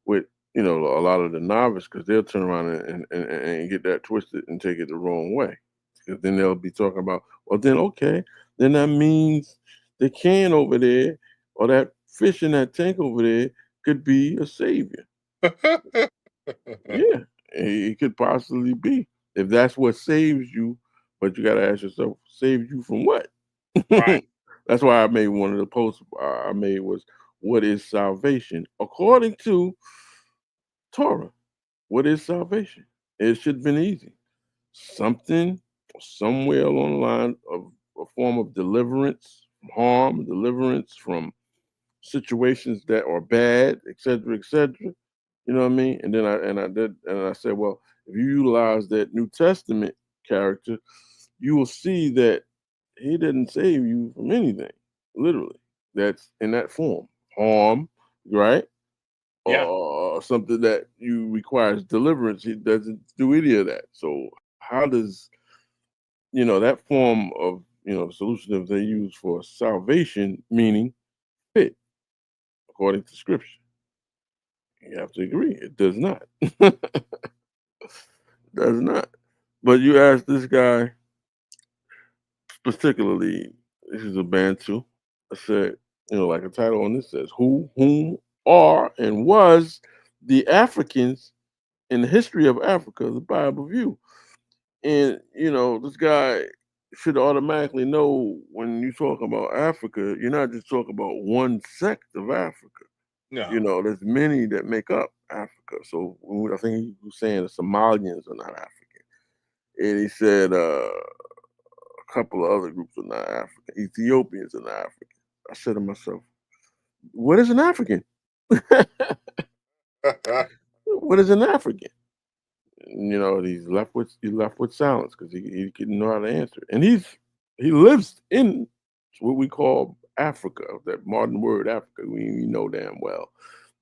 with a lot of the novice because they'll turn around and get that twisted and take it the wrong way. Because then they'll be talking about, well, then okay, then that means the can over there or that fish in that tank over there could be a savior. Yeah, it could possibly be if that's what saves you. But you got to ask yourself, saves you from what?
Right.
That's why I made one of the posts I made was, what is salvation according to Torah? What is salvation? It should have been easy. Something somewhere along the line of a form of deliverance from harm, deliverance from situations that are bad, etc., etc. You know what I mean? And then I said, well, if you utilize that New Testament character, you will see that he didn't save you from anything, literally. That's in that form. Harm, right?
Yeah.
Or something that you requires deliverance. He doesn't do any of that. So how does that form of solution that they use for salvation meaning fit according to scripture? You have to agree it does not. Does not. But you ask this guy particularly, this is a Bantu. I said, like a title on this says, who, whom, are, and was the Africans in the history of Africa, the Bible view. And this guy should automatically know when you talk about Africa, you're not just talking about one sect of Africa.
No.
There's many that make up Africa. So I think he was saying the Somalians are not African, and he said a couple of other groups are not African. Ethiopians are not African. I said to myself, what is an African? What is an African? He's left with silence because he didn't know how to answer. And he lives in what we call Africa, that modern word Africa. We know damn well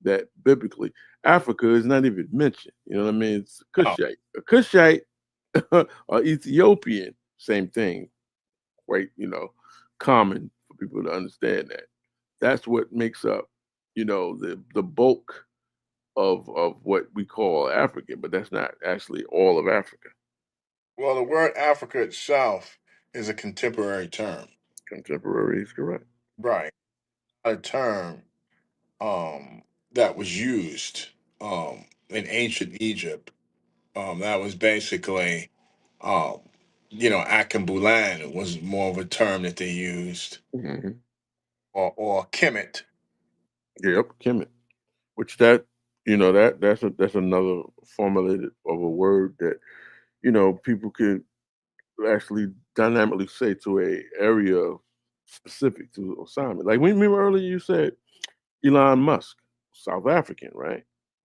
that biblically Africa is not even mentioned. You know what I mean? It's Cushite. A Cushite or Ethiopian, same thing. Right? Common for people to understand that. That's what makes up, the bulk of what we call African, but that's not actually all of Africa.
Well, the word Africa itself is a contemporary term.
Contemporary is correct.
Right. A term that was used in ancient Egypt. That was basically, um, Akambulan was more of a term that they used,
Hmm.
or Kemet.
Yep, Kemet. Which that's another formulated of a word that people could actually dynamically say to a area specific to assignment. Like, remember earlier you said Elon Musk, South African, right?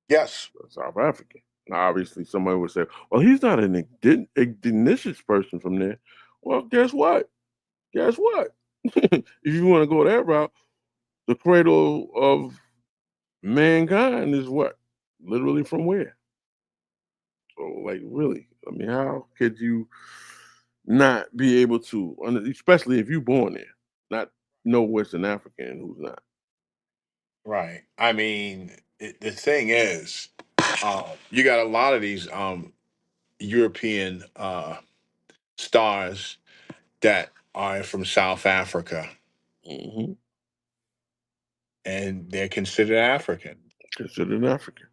Yes.
South African. Now, obviously, somebody would say, "Well, he's not an ignitions person from there." Well, guess what? Guess what? If you want to go that route, the cradle of mankind is what? Literally from where? So, like, really, I mean, how could you not be able to, especially if you're born there, not know what's an African and who's not?
Right. I mean, the thing is, you got a lot of these European stars that are from South Africa,
Hmm.
and they're considered African.
Considered African.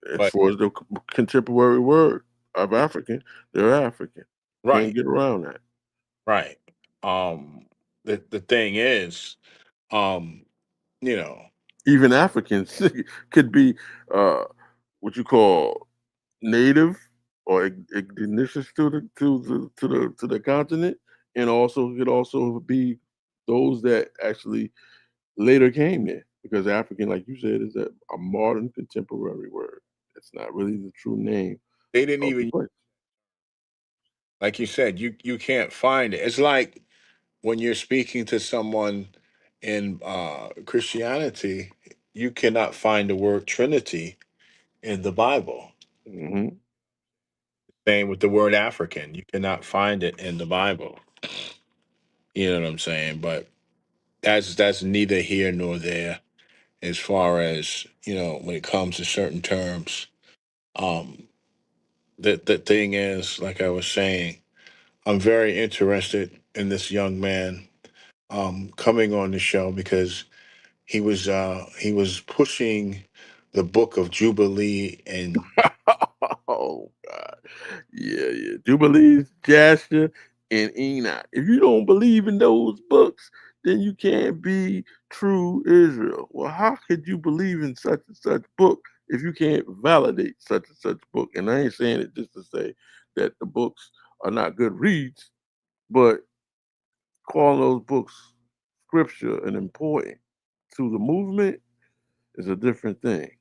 As
But
far as the contemporary word of African, they're African. Can't
right,
get around that.
right. Um, the thing is, um, you know,
Even Africans could be uh, what you call native or indigenous to the continent, and also could also be those that actually later came there, because African, like you said, is a modern contemporary word. It's not really the true name
they didn't
of the
even,
place.
like you said, you can't find it. It's like when you're speaking to someone in Christianity, you cannot find the word Trinity in the Bible.
Hmm.
Same with the word African. You cannot find it in the Bible. You know what I'm saying? But that's neither here nor there as far as, when it comes to certain terms. Um the thing is, like I was saying, I'm very interested in this young man coming on the show because he was pushing the book of Jubilee and
Oh God, yeah. Jubilees, Jasher, and Enoch. If you don't believe in those books, then you can't be true Israel. Well, how could you believe in such and such book if you can't validate such and such book? And I ain't saying it just to say that the books are not good reads, but calling those books scripture and important to the movement is a different thing,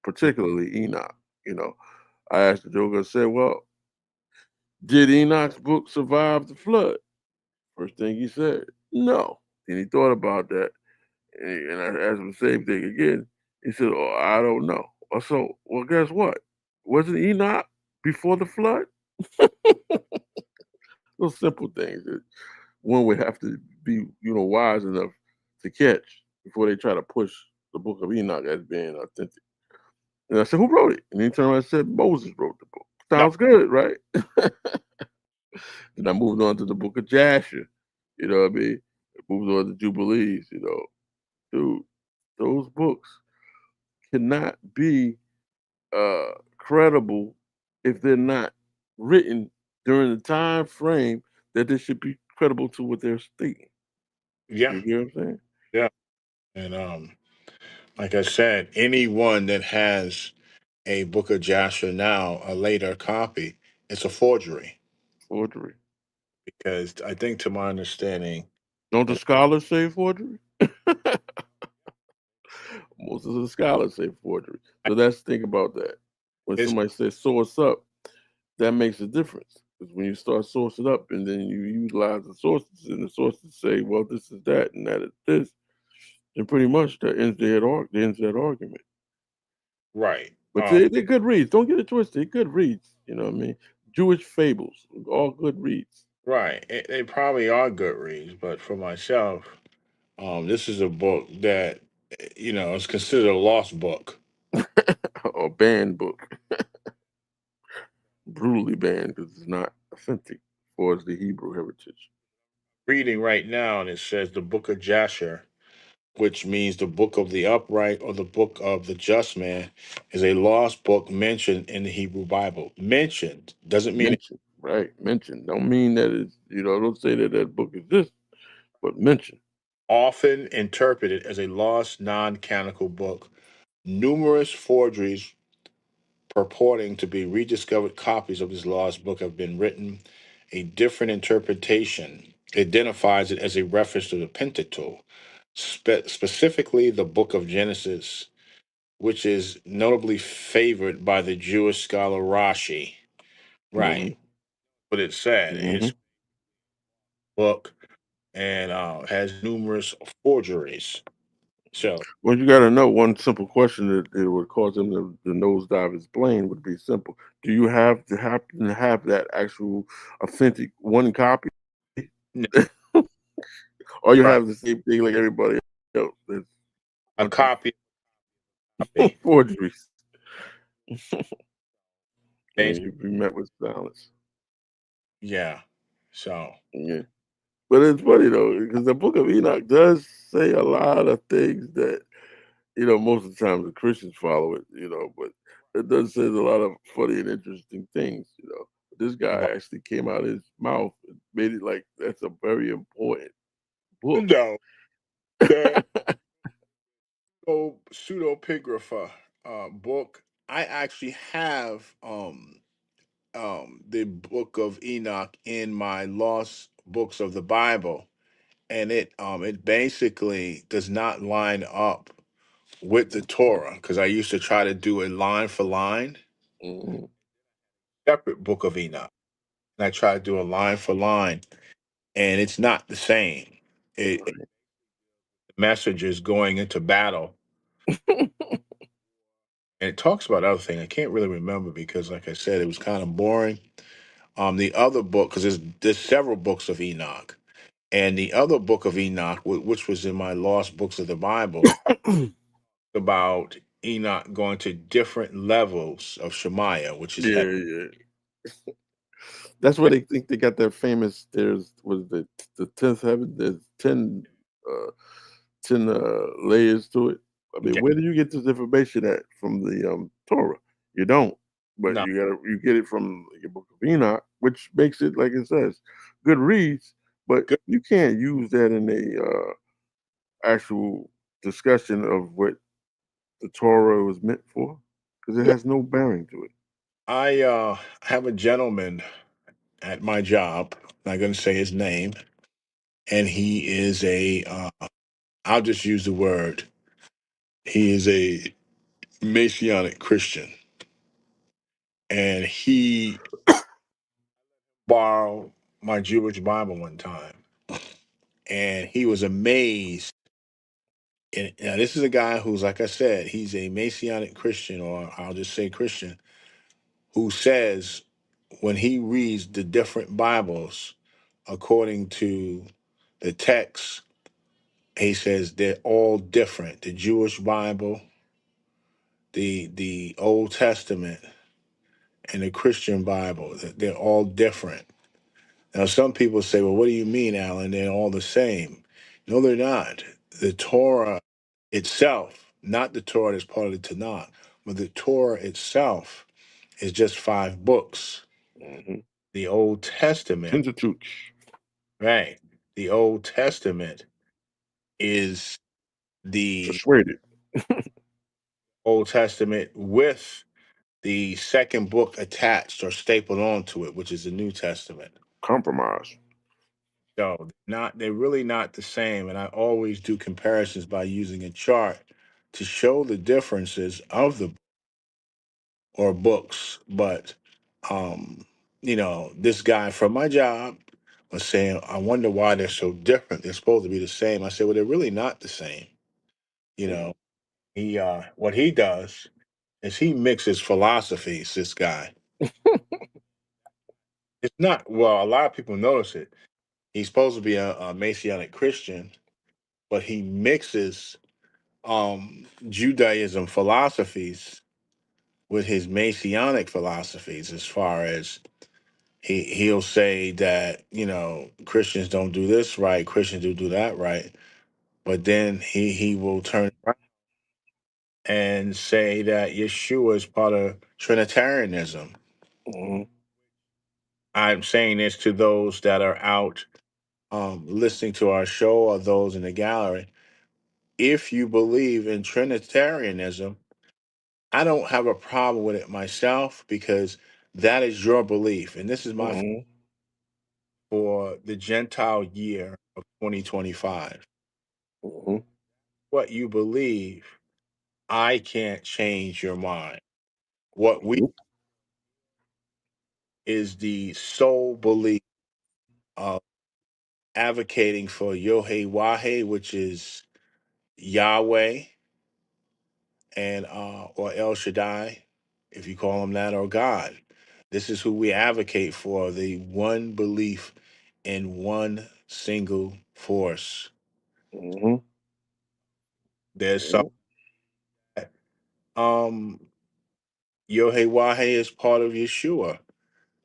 particularly Enoch. You know, I asked the Joker, I said, well, did Enoch's book survive the flood? First thing he said, no. And he thought about that, and I asked him the same thing again. He said, oh, I don't know. So, well, guess what? Wasn't Enoch before the flood? Those simple things that one would have to be, wise enough to catch before they try to push the book of Enoch as being authentic. And I said, who wrote it? And he turned around and said, Moses wrote the book.
no,
Sounds good, right? Then I moved on to the book of Jasher. You know what I mean? I moved on to Jubilees, Dude, those books cannot be credible if they're not written during the time frame that they should be credible to what they're stating.
Yeah,
You get what I'm saying?
yeah. And like I said, anyone that has a Book of Jasher now, a later copy, it's a forgery.
Forgery.
Because I think, to my understanding,
Don't the
and
scholars say forgery? Most of the scholars say forgery. So let's think about that. When
it's
somebody says source up, that makes a difference. Because when you start sourcing up and then you utilize the sources and the sources say, well, this is that and that is this, then pretty much that ends that argument.
right.
But they're good reads. Don't get it twisted. They're good reads. You know what I mean? Jewish fables, all good reads.
Right. They probably are good reads, but for myself, this is a book that is considered a lost book.
Or banned book. Brutally banned because it's not authentic for the Hebrew heritage.
Reading right now, and it says the Book of Jasher, which means the book of the upright or the book of the just man, is a lost book mentioned in the Hebrew Bible. Mentioned doesn't mean
Mention, right? Mention. Don't mean that it's, don't say that that book exists, but mention.
often interpreted as a lost, non-canonical book. Numerous forgeries purporting to be rediscovered copies of this lost book have been written. A different interpretation identifies it as a reference to the Pentateuch, specifically the book of Genesis, which is notably favored by the Jewish scholar Rashi.
Hmm.
Right. What it said in
Hmm.
his book, and has numerous forgeries. So,
Well, you got to know one simple question that it would cause them to nosedive his plane would be simple. Do you have to happen to have that actual authentic one copy,
n-
or you
right,
have the same thing like everybody else? That's
a
bunch of
copy, copy,
forgeries, and
bas-
you'd be met with silence.
yeah. So,
Yeah. But it's funny though, because the Book of Enoch does say a lot of things that most of the time the Christians follow it, but it does say a lot of funny and interesting things. This guy
right.
actually came out of his mouth and made it like that's a very important book.
No, the pseudepigrapha book. I actually have the Book of Enoch in my lost books of the Bible, and it basically does not line up with the Torah, because I used to try to do a line for line
Mhm.
separate Book of Enoch, and I try to do a line for line, and it's not the same. It messages going into battle, and it talks about other things I can't really remember because, like I said, it was kind of boring. The other book, because there's several books of Enoch, and the other Book of Enoch, which was in my lost books of the Bible, about Enoch going to different levels of Shemaiah, which is heaven.
Yeah, yeah. That's where they think they got their famous. There's was the 10th heaven. There's 10, 10 layers to it. I mean,
Yeah.
where do you get this information at from the Torah? You don't, but
No,
you get it from your Book of Enoch, which makes it like it says, good reads. But
good.
you can't use that in a actual discussion of what the Torah was meant for, because it
Yeah.
has no bearing to it.
I have a gentleman at my job. I'm not going to say his name, and he is I'll just use the word. He is a Messianic Christian, and he borrowed my Jewish Bible one time, and he was amazed. And now this is a guy who's, like I said, he's a Messianic Christian, or I'll just say Christian, who says when he reads the different Bibles according to the text, he says they're all different. The Jewish Bible, the Old Testament, and the Christian Bible, they're all different. Now, some people say, well, what do you mean, Alan? They're all the same. No, they're not. The Torah itself, not the Torah that's part of the Tanakh, but the Torah itself is just 5 books.
Mm-hmm.
The Old Testament,
Pentateuch.
right? The Old Testament is the
Persuaded.
Old Testament with the second book attached or stapled onto it, which is the New Testament.
Compromise.
So they're really not the same. And I always do comparisons by using a chart to show the differences of the or books. But this guy from my job was saying, I wonder why they're so different. They're supposed to be the same. I said, well, they're really not the same. You
Mm-hmm.
know, he what he does is he mixes philosophies, this guy. It's not well, a lot of people notice it. He's supposed to be a Messianic Christian, but he mixes Judaism philosophies with his Messianic philosophies as far as he'll say that, Christians don't do this right, Christians do that right. But then he will turn around and say that Yeshua is part of Trinitarianism.
Mm-hmm.
I'm saying this to those that are out listening to our show or those in the gallery. If you believe in Trinitarianism, I don't have a problem with it myself because that is your belief. And this is my
Mm-hmm.
for the Gentile year of 2025.
Mm-hmm.
What you believe, I can't change your mind. What we
Nope.
is the sole belief of advocating for Yohe which is Yahweh and or El Shaddai, if you call him that, or God. This is who we advocate for, the one belief in one single force.
Mm-hmm.
There's some
Mm-hmm.
um Yohe is part of Yeshua.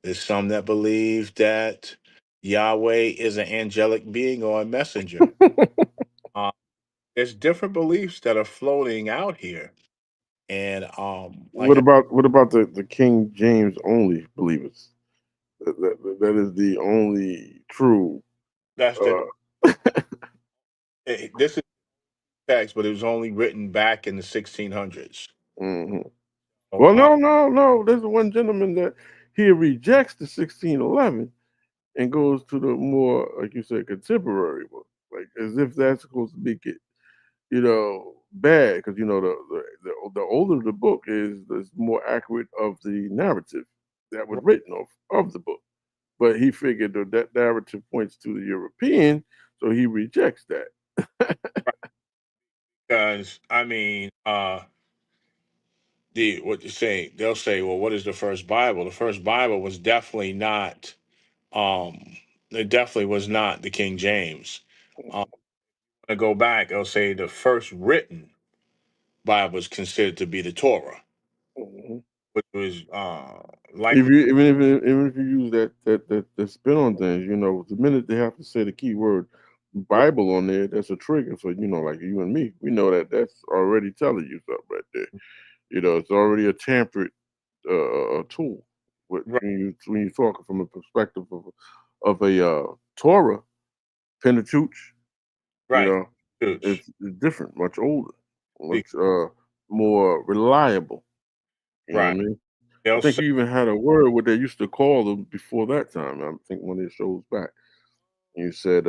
There's some that believe that Yahweh is an angelic being or a messenger. Uh, there's different beliefs that are floating out here. And
What about the King James only believers? That is the only true.
that's the
Uh,
this is text, but it was only written back in the 1600s.
mhm.
So,
Well, no. There's one gentleman that he rejects the 1611 and goes to the more, like you said, contemporary book, like as if that's supposed to be, bad because the older the book is, the more accurate of the narrative that was written of the book. But he figured that narrative points to the European, so he rejects that.
because what you say, they'll say, well, what is the first Bible? The first Bible was definitely not um it definitely was not the King James. To go back, they'll say the first written Bible is considered to be the Torah,
Mhm.
which was
If
likely
you even if you use that spin on things, the minute they have to say the key word Bible on there, that's a trigger for like you and me. We know that that's already telling you something right there. It's already a tampered tool.
right,
When you talk from a perspective of a Torah Pentateuch, you
right.
know,
Huge.
it's different, much older,
Be-
much more reliable. You know what
Right.
I mean? I
They'll
think
say
you even had a word what they used to call them before that time. I think one of your shows back, you said,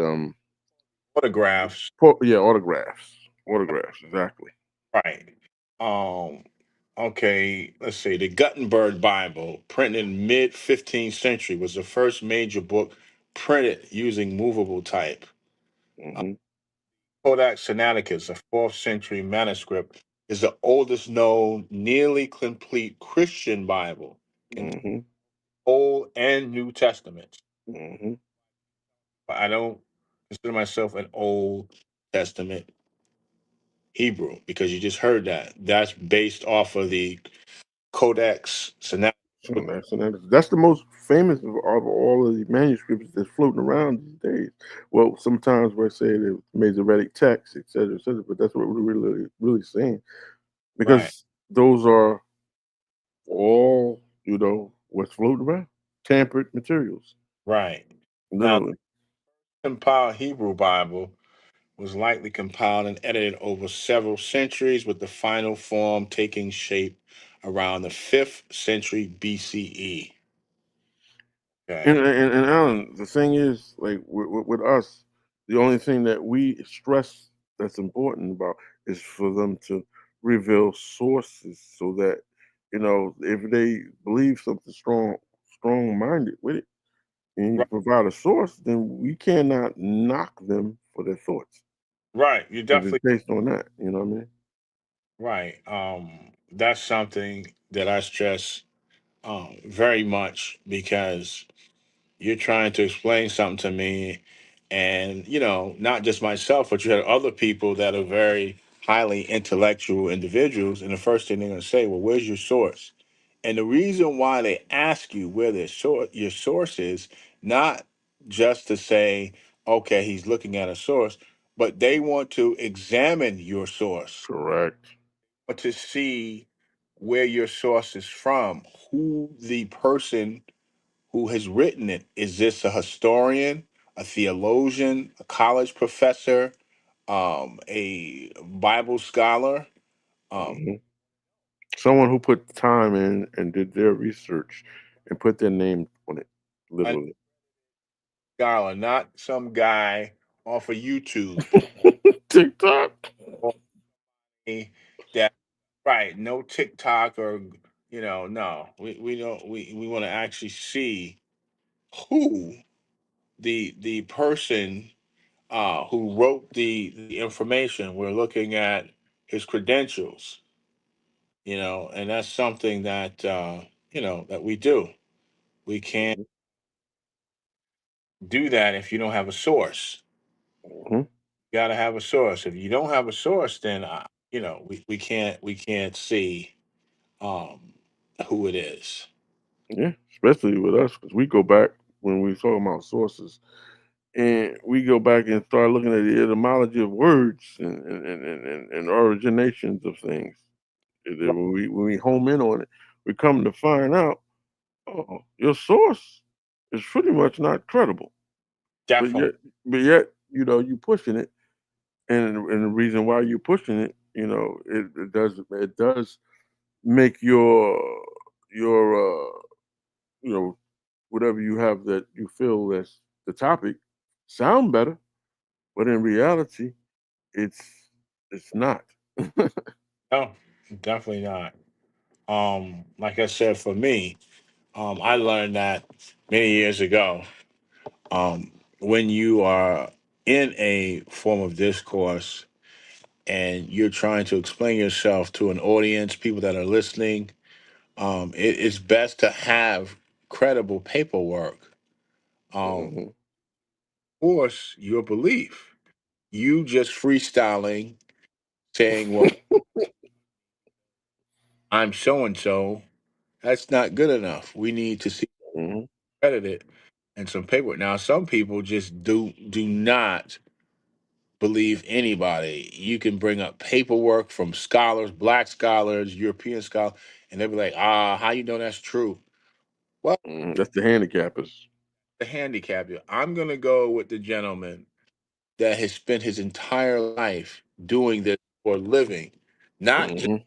photographs.
yeah, autographs, exactly.
Right. Okay, let's see. The Gutenberg Bible, printed in mid 15th century, was the first major book printed using movable type.
Hmm.
Codex Sinaiticus, a 4th century manuscript, is the oldest known nearly complete Christian Bible in
Hmm.
Old and New Testaments.
Hmm.
But I don't consider myself an Old Testament Hebrew because you just heard that. That's based off of the Codex Sinaiticus.
That's the most famous of all of the manuscripts that's floating around these days. Well, sometimes we say the Masoretic text, et cetera, but that's what we're really saying
Right.
because those are all what's floating around, tampered materials,
Right. Now,
literally.
compiled Hebrew Bible was likely compiled and edited over several centuries, with the final form taking shape around the 5th century BCE.
And,
Okay.
and, and Alan, the thing is, like with us, the only thing that we stress that's important about is for them to reveal sources so that, if they believe something strong minded with it, and you
Right.
provide a source, then we cannot knock them for their thoughts.
Right. You
If it's
definitely
based on that, you know what I mean?
right. That's something that I stress very much, because you're trying to explain something to me, and not just myself, but you had other people that are very highly intellectual individuals, and the first thing they're going to say, well, where's your source? And the reason why they ask you where your source is, not just to say, okay, he's looking at a source, but they want to examine your source,
Correct.
but to see where your source is from, who the person who has written it. Is this a historian, a theologian, a college professor, a Bible scholar? Um,
hmm Someone who put time in and did their research and put their name on it,
a
literally.
scholar, not some guy off of YouTube
TikTok.
or a- that right, no TikTok or no. We don't we want to actually see who the person who wrote the information. We're looking at his credentials, and that's something that that we do. We can't
Mhm,
do that if you don't have a source.
mhm.
You got to have a source. If you don't have a source, then we can't see um who it is.
Yeah, especially with us, because we go back when we talk about sources, and we go back and start looking at the etymology of words and originations of things. And then when we home in on it, we come to find out, oh, your source is pretty much not credible. But
Definitely.
yet, you pushing it, and the reason why you're pushing it, it does make your you know whatever you have that you feel that's the topic sound better, but in reality, it's it's not.
No, definitely not. Like I said, for me, I learned that many years ago. When you are in a form of discourse and you're trying to explain yourself to an audience, people that are listening, it's best to have credible paperwork.
hmm
Force your belief. You just freestyling, saying, "Well, I'm so and so." That's not good enough. We need to see
hmm
credited and some paperwork. Now, some people just do not believe anybody. You can bring up paperwork from scholars, black scholars, European scholars, and they'll be like, how you know that's true? Well,
That's the handicappers.
the handicap you. I'm gonna go with the gentleman that has spent his entire life doing this for a living, not just
hmm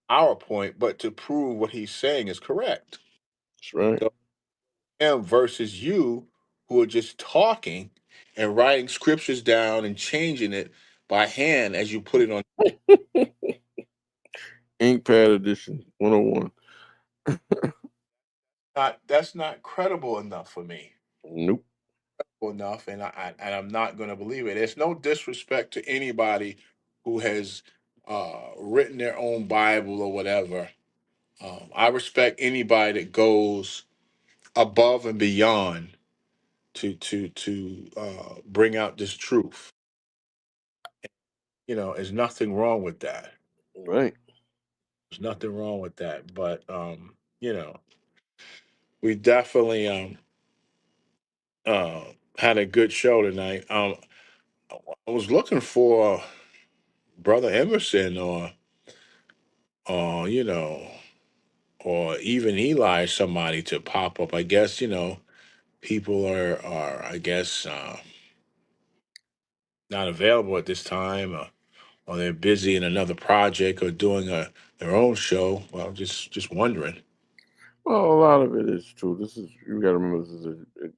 our point, but to prove what he's saying is correct.
That's right.
So him versus you, who are just talking and writing scriptures down and changing it by hand as you put it on.
Ink pad edition 101.
Not that's not credible enough for me.
Nope.
Enough, and I'm not going to believe it. There's no disrespect to anybody who has written their own Bible or whatever. I respect anybody that goes above and beyond to bring out this truth. There's nothing wrong with that.
Right.
There's nothing wrong with that. But we definitely uh, had a good show tonight. I was looking for Brother Emerson or or even Eli, somebody to pop up. I guess people are I guess not available at this time, or they're busy in another project or doing their own show. Well, just wondering.
Well, a lot of it is true. This is you got to remember this is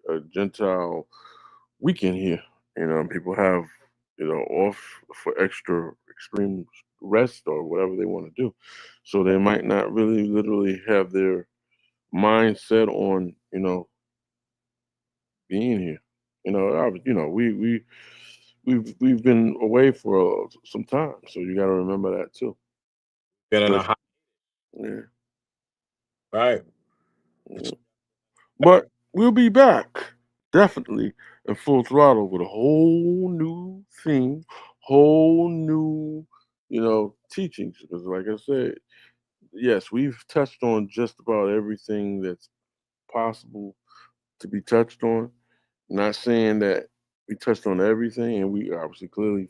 a Gentile weekend here. People have off for extra extreme rest or whatever they want to do, so they might not really literally have their mindset on being here. We've been away for some time, so you got to remember that too.
Been in a
Especially,
hot
yeah,
right.
yeah. But we'll be back definitely in full throttle with a whole new theme, whole new teachings. Because, like I said, yes, we've touched on just about everything that's possible to be touched on. Not saying that we touched on everything, and we obviously clearly,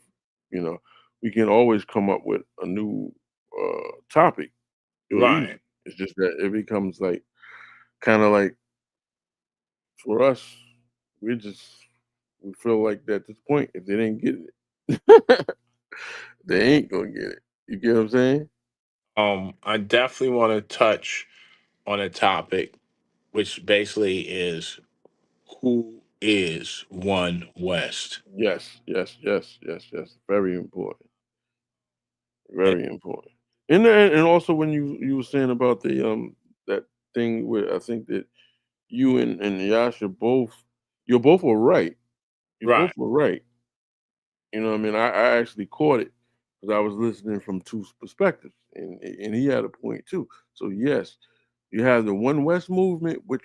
you know, we can always come up with a new topic real easy.
Right.
It's just that it becomes like kind of like for us, we feel like that at this point, if they didn't get it, they ain't gonna get it. You get what I'm saying?
I definitely want to touch on a topic which basically is who is One West.
Yes, yes, yes, yes, yes. Very important.
And-
Very important. And also when you were saying about the that thing where I think that you and Yasha you both were right. You both
right.
were right. You know what I mean? I actually caught it because I was listening from two perspectives, and he had a point too. So yes, you have the One West movement, which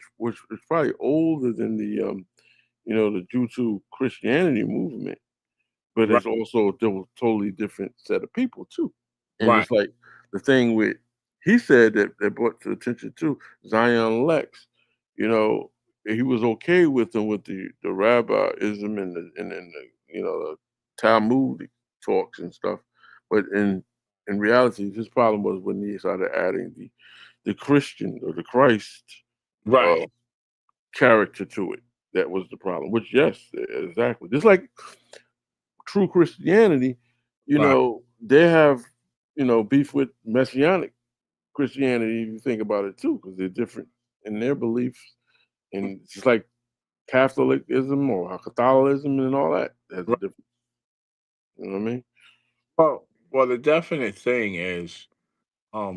is probably older than the the Jutsu Christianity movement, but
Right.
it's also a totally different set of people too. And
Right.
just like the thing with he said that brought to attention too, Zion Lex, you know, he was okay with them with the rabbiism and the the Talmudic talks and stuff. But in reality, his problem was when he started adding the Christian or the Christ uh,
Right.
character to it. That was the problem. Which yes, exactly. Just like true Christianity,
Right.
they have, beef with Messianic Christianity, if you think about it too, because they're different in their beliefs. And it's just like Catholicism or Catholicism and all that has a
Right.
different, you know what I mean?
Well, the definite thing is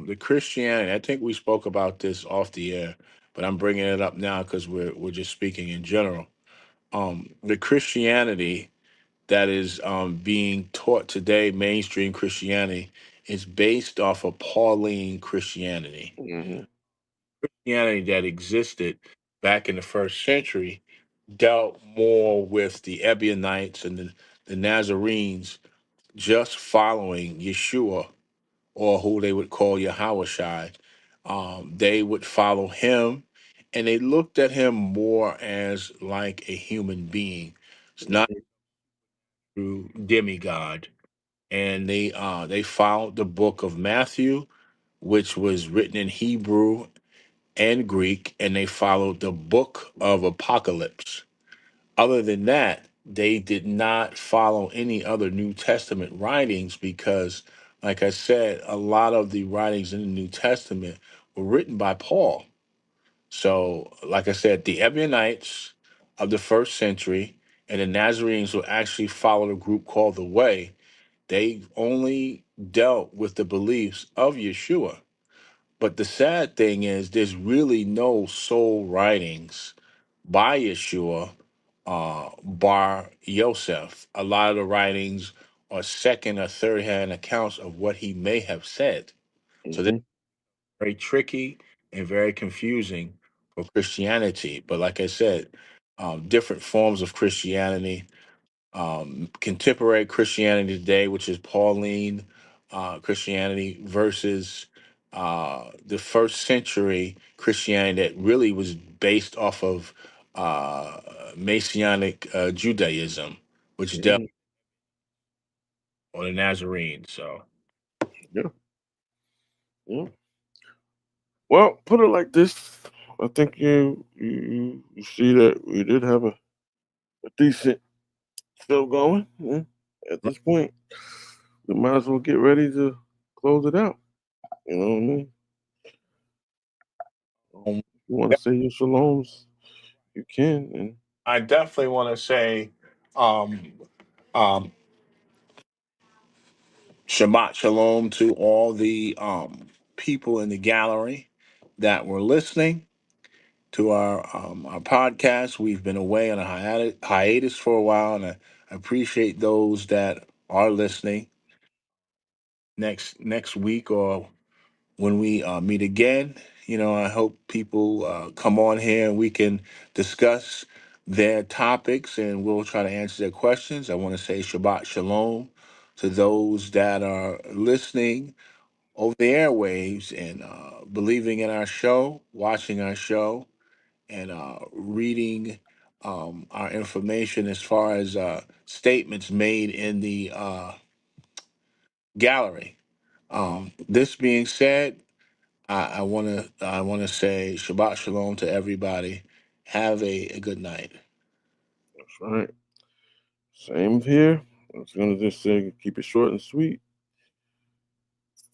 the Christianity. I think we spoke about this off the air, but I'm bringing it up now because we're just speaking in general. The Christianity that is being taught today, mainstream Christianity, is based off of Pauline Christianity.
Hmm.
Christianity that existed back in the first century dealt more with the Ebionites and the Nazarenes just following Yeshua, or who they would call Yahushai. They would follow him, and they looked at him more as like a human being. It's not
Hmm.
true demigod. And they followed the book of Matthew, which was written in Hebrew and Greek, and they followed the book of Apocalypse. Other than that, they did not follow any other New Testament writings because, like I said, a lot of the writings in the New Testament were written by Paul. So, like I said, the Ebionites of the first century and the Nazarenes will actually follow a group called the Way. They only dealt with the beliefs of Yeshua. But the sad thing is, there's really no soul writings by Yeshua, bar Yosef. A lot of the writings are second or third hand accounts of what he may have said. So they're
Hmm.
very tricky and very confusing for Christianity. But like I said, different forms of Christianity, contemporary Christianity today, which is Pauline Christianity, versus the first century Christianity that really was based off of uh, Messianic Judaism, which dealt
Hmm.
on the Nazarene. So
Yeah, yeah. Well, put it like this. I think you see that we did have a decent show going. At this point, we might as well get ready to close it out. You know what I mean? If you want to say your shaloms, you can. And
I definitely want to say um, um, Shabbat Shalom to all the people in the gallery that were listening to our podcast. We've been away on a hiatus for a while, and I appreciate those that are listening. Next week or when we meet again, I hope people come on here and we can discuss their topics, and we'll try to answer their questions. I want to say Shabbat Shalom to those that are listening over the airwaves and believing in our show, watching our show, and reading our information as far as statements made in the gallery. This being said, I want to say Shabbat Shalom to everybody. Have a good night.
that's right. Same here. I was gonna just say keep it short and sweet.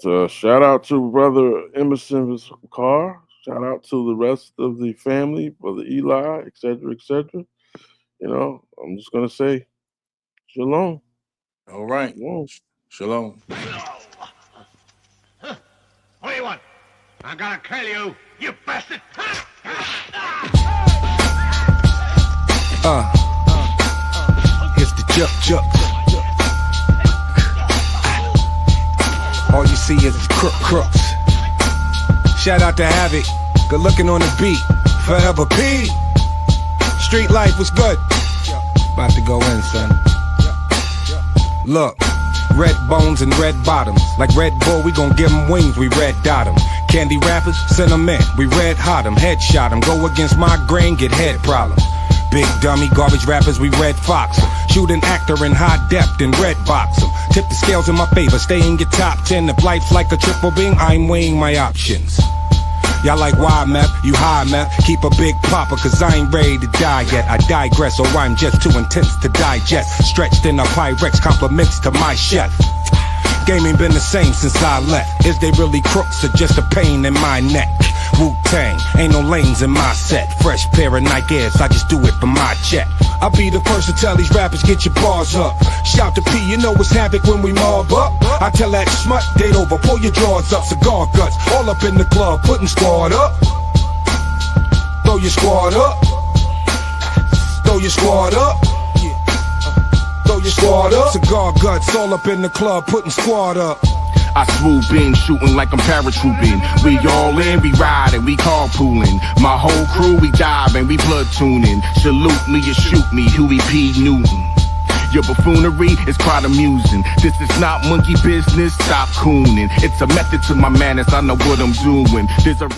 So shout out to Brother Emerson Carr. Shout out to the rest of the family, Brother Eli, etc., etc. I'm just gonna say shalom.
All right.
Shalom.
Shalom.
What do you want? I'm gonna kill you, you bastard!
It's the Juk. All you see is crooks. Shout out to Havoc. Good looking on the beat. Forever P. Street life was good. About to go in, son. Look. Red bones and red bottoms. Like Red Bull, we gon' give them wings, we red dot them. Candy rappers, send them in, we red hot them. Headshot them, go against migraine, get head problems. Big dummy garbage rappers, we red fox them. Shoot an actor in high depth and red box them. Tip the scales in my favor, stay in your top 10. If life's like a triple beam, I'm weighing my options. Y'all like why meth, you high meth. Keep a big popper, cause I ain't ready to die yet. I digress, or I'm just too intense to digest. Stretched in a Pyrex, compliments to my chef. Game ain't been the same since I left. Is they really crooks or just a pain in my neck? Wu-Tang, ain't no lanes in my set. Fresh pair of Nike Airs, I just do it for my check. I'll be the first to tell these rappers, get your bars up. Shout to P, you know it's havoc when we mob up. I tell that smut, date over, pull your drawers up. Cigar guts, all up in the club, putting squad up. Throw your squad up. Throw your squad up. Throw your squad up. Cigar guts, all up in the club, putting squad up.
I swoop in, shooting like I'm paratrooping. We all in, we riding, we carpooling. My whole crew, we diving, we platooning. Salute me or shoot me, Huey P. Newton. Your buffoonery is quite amusing. This is not monkey business, stop cooning. It's a method to my madness, I know what I'm doing. There's a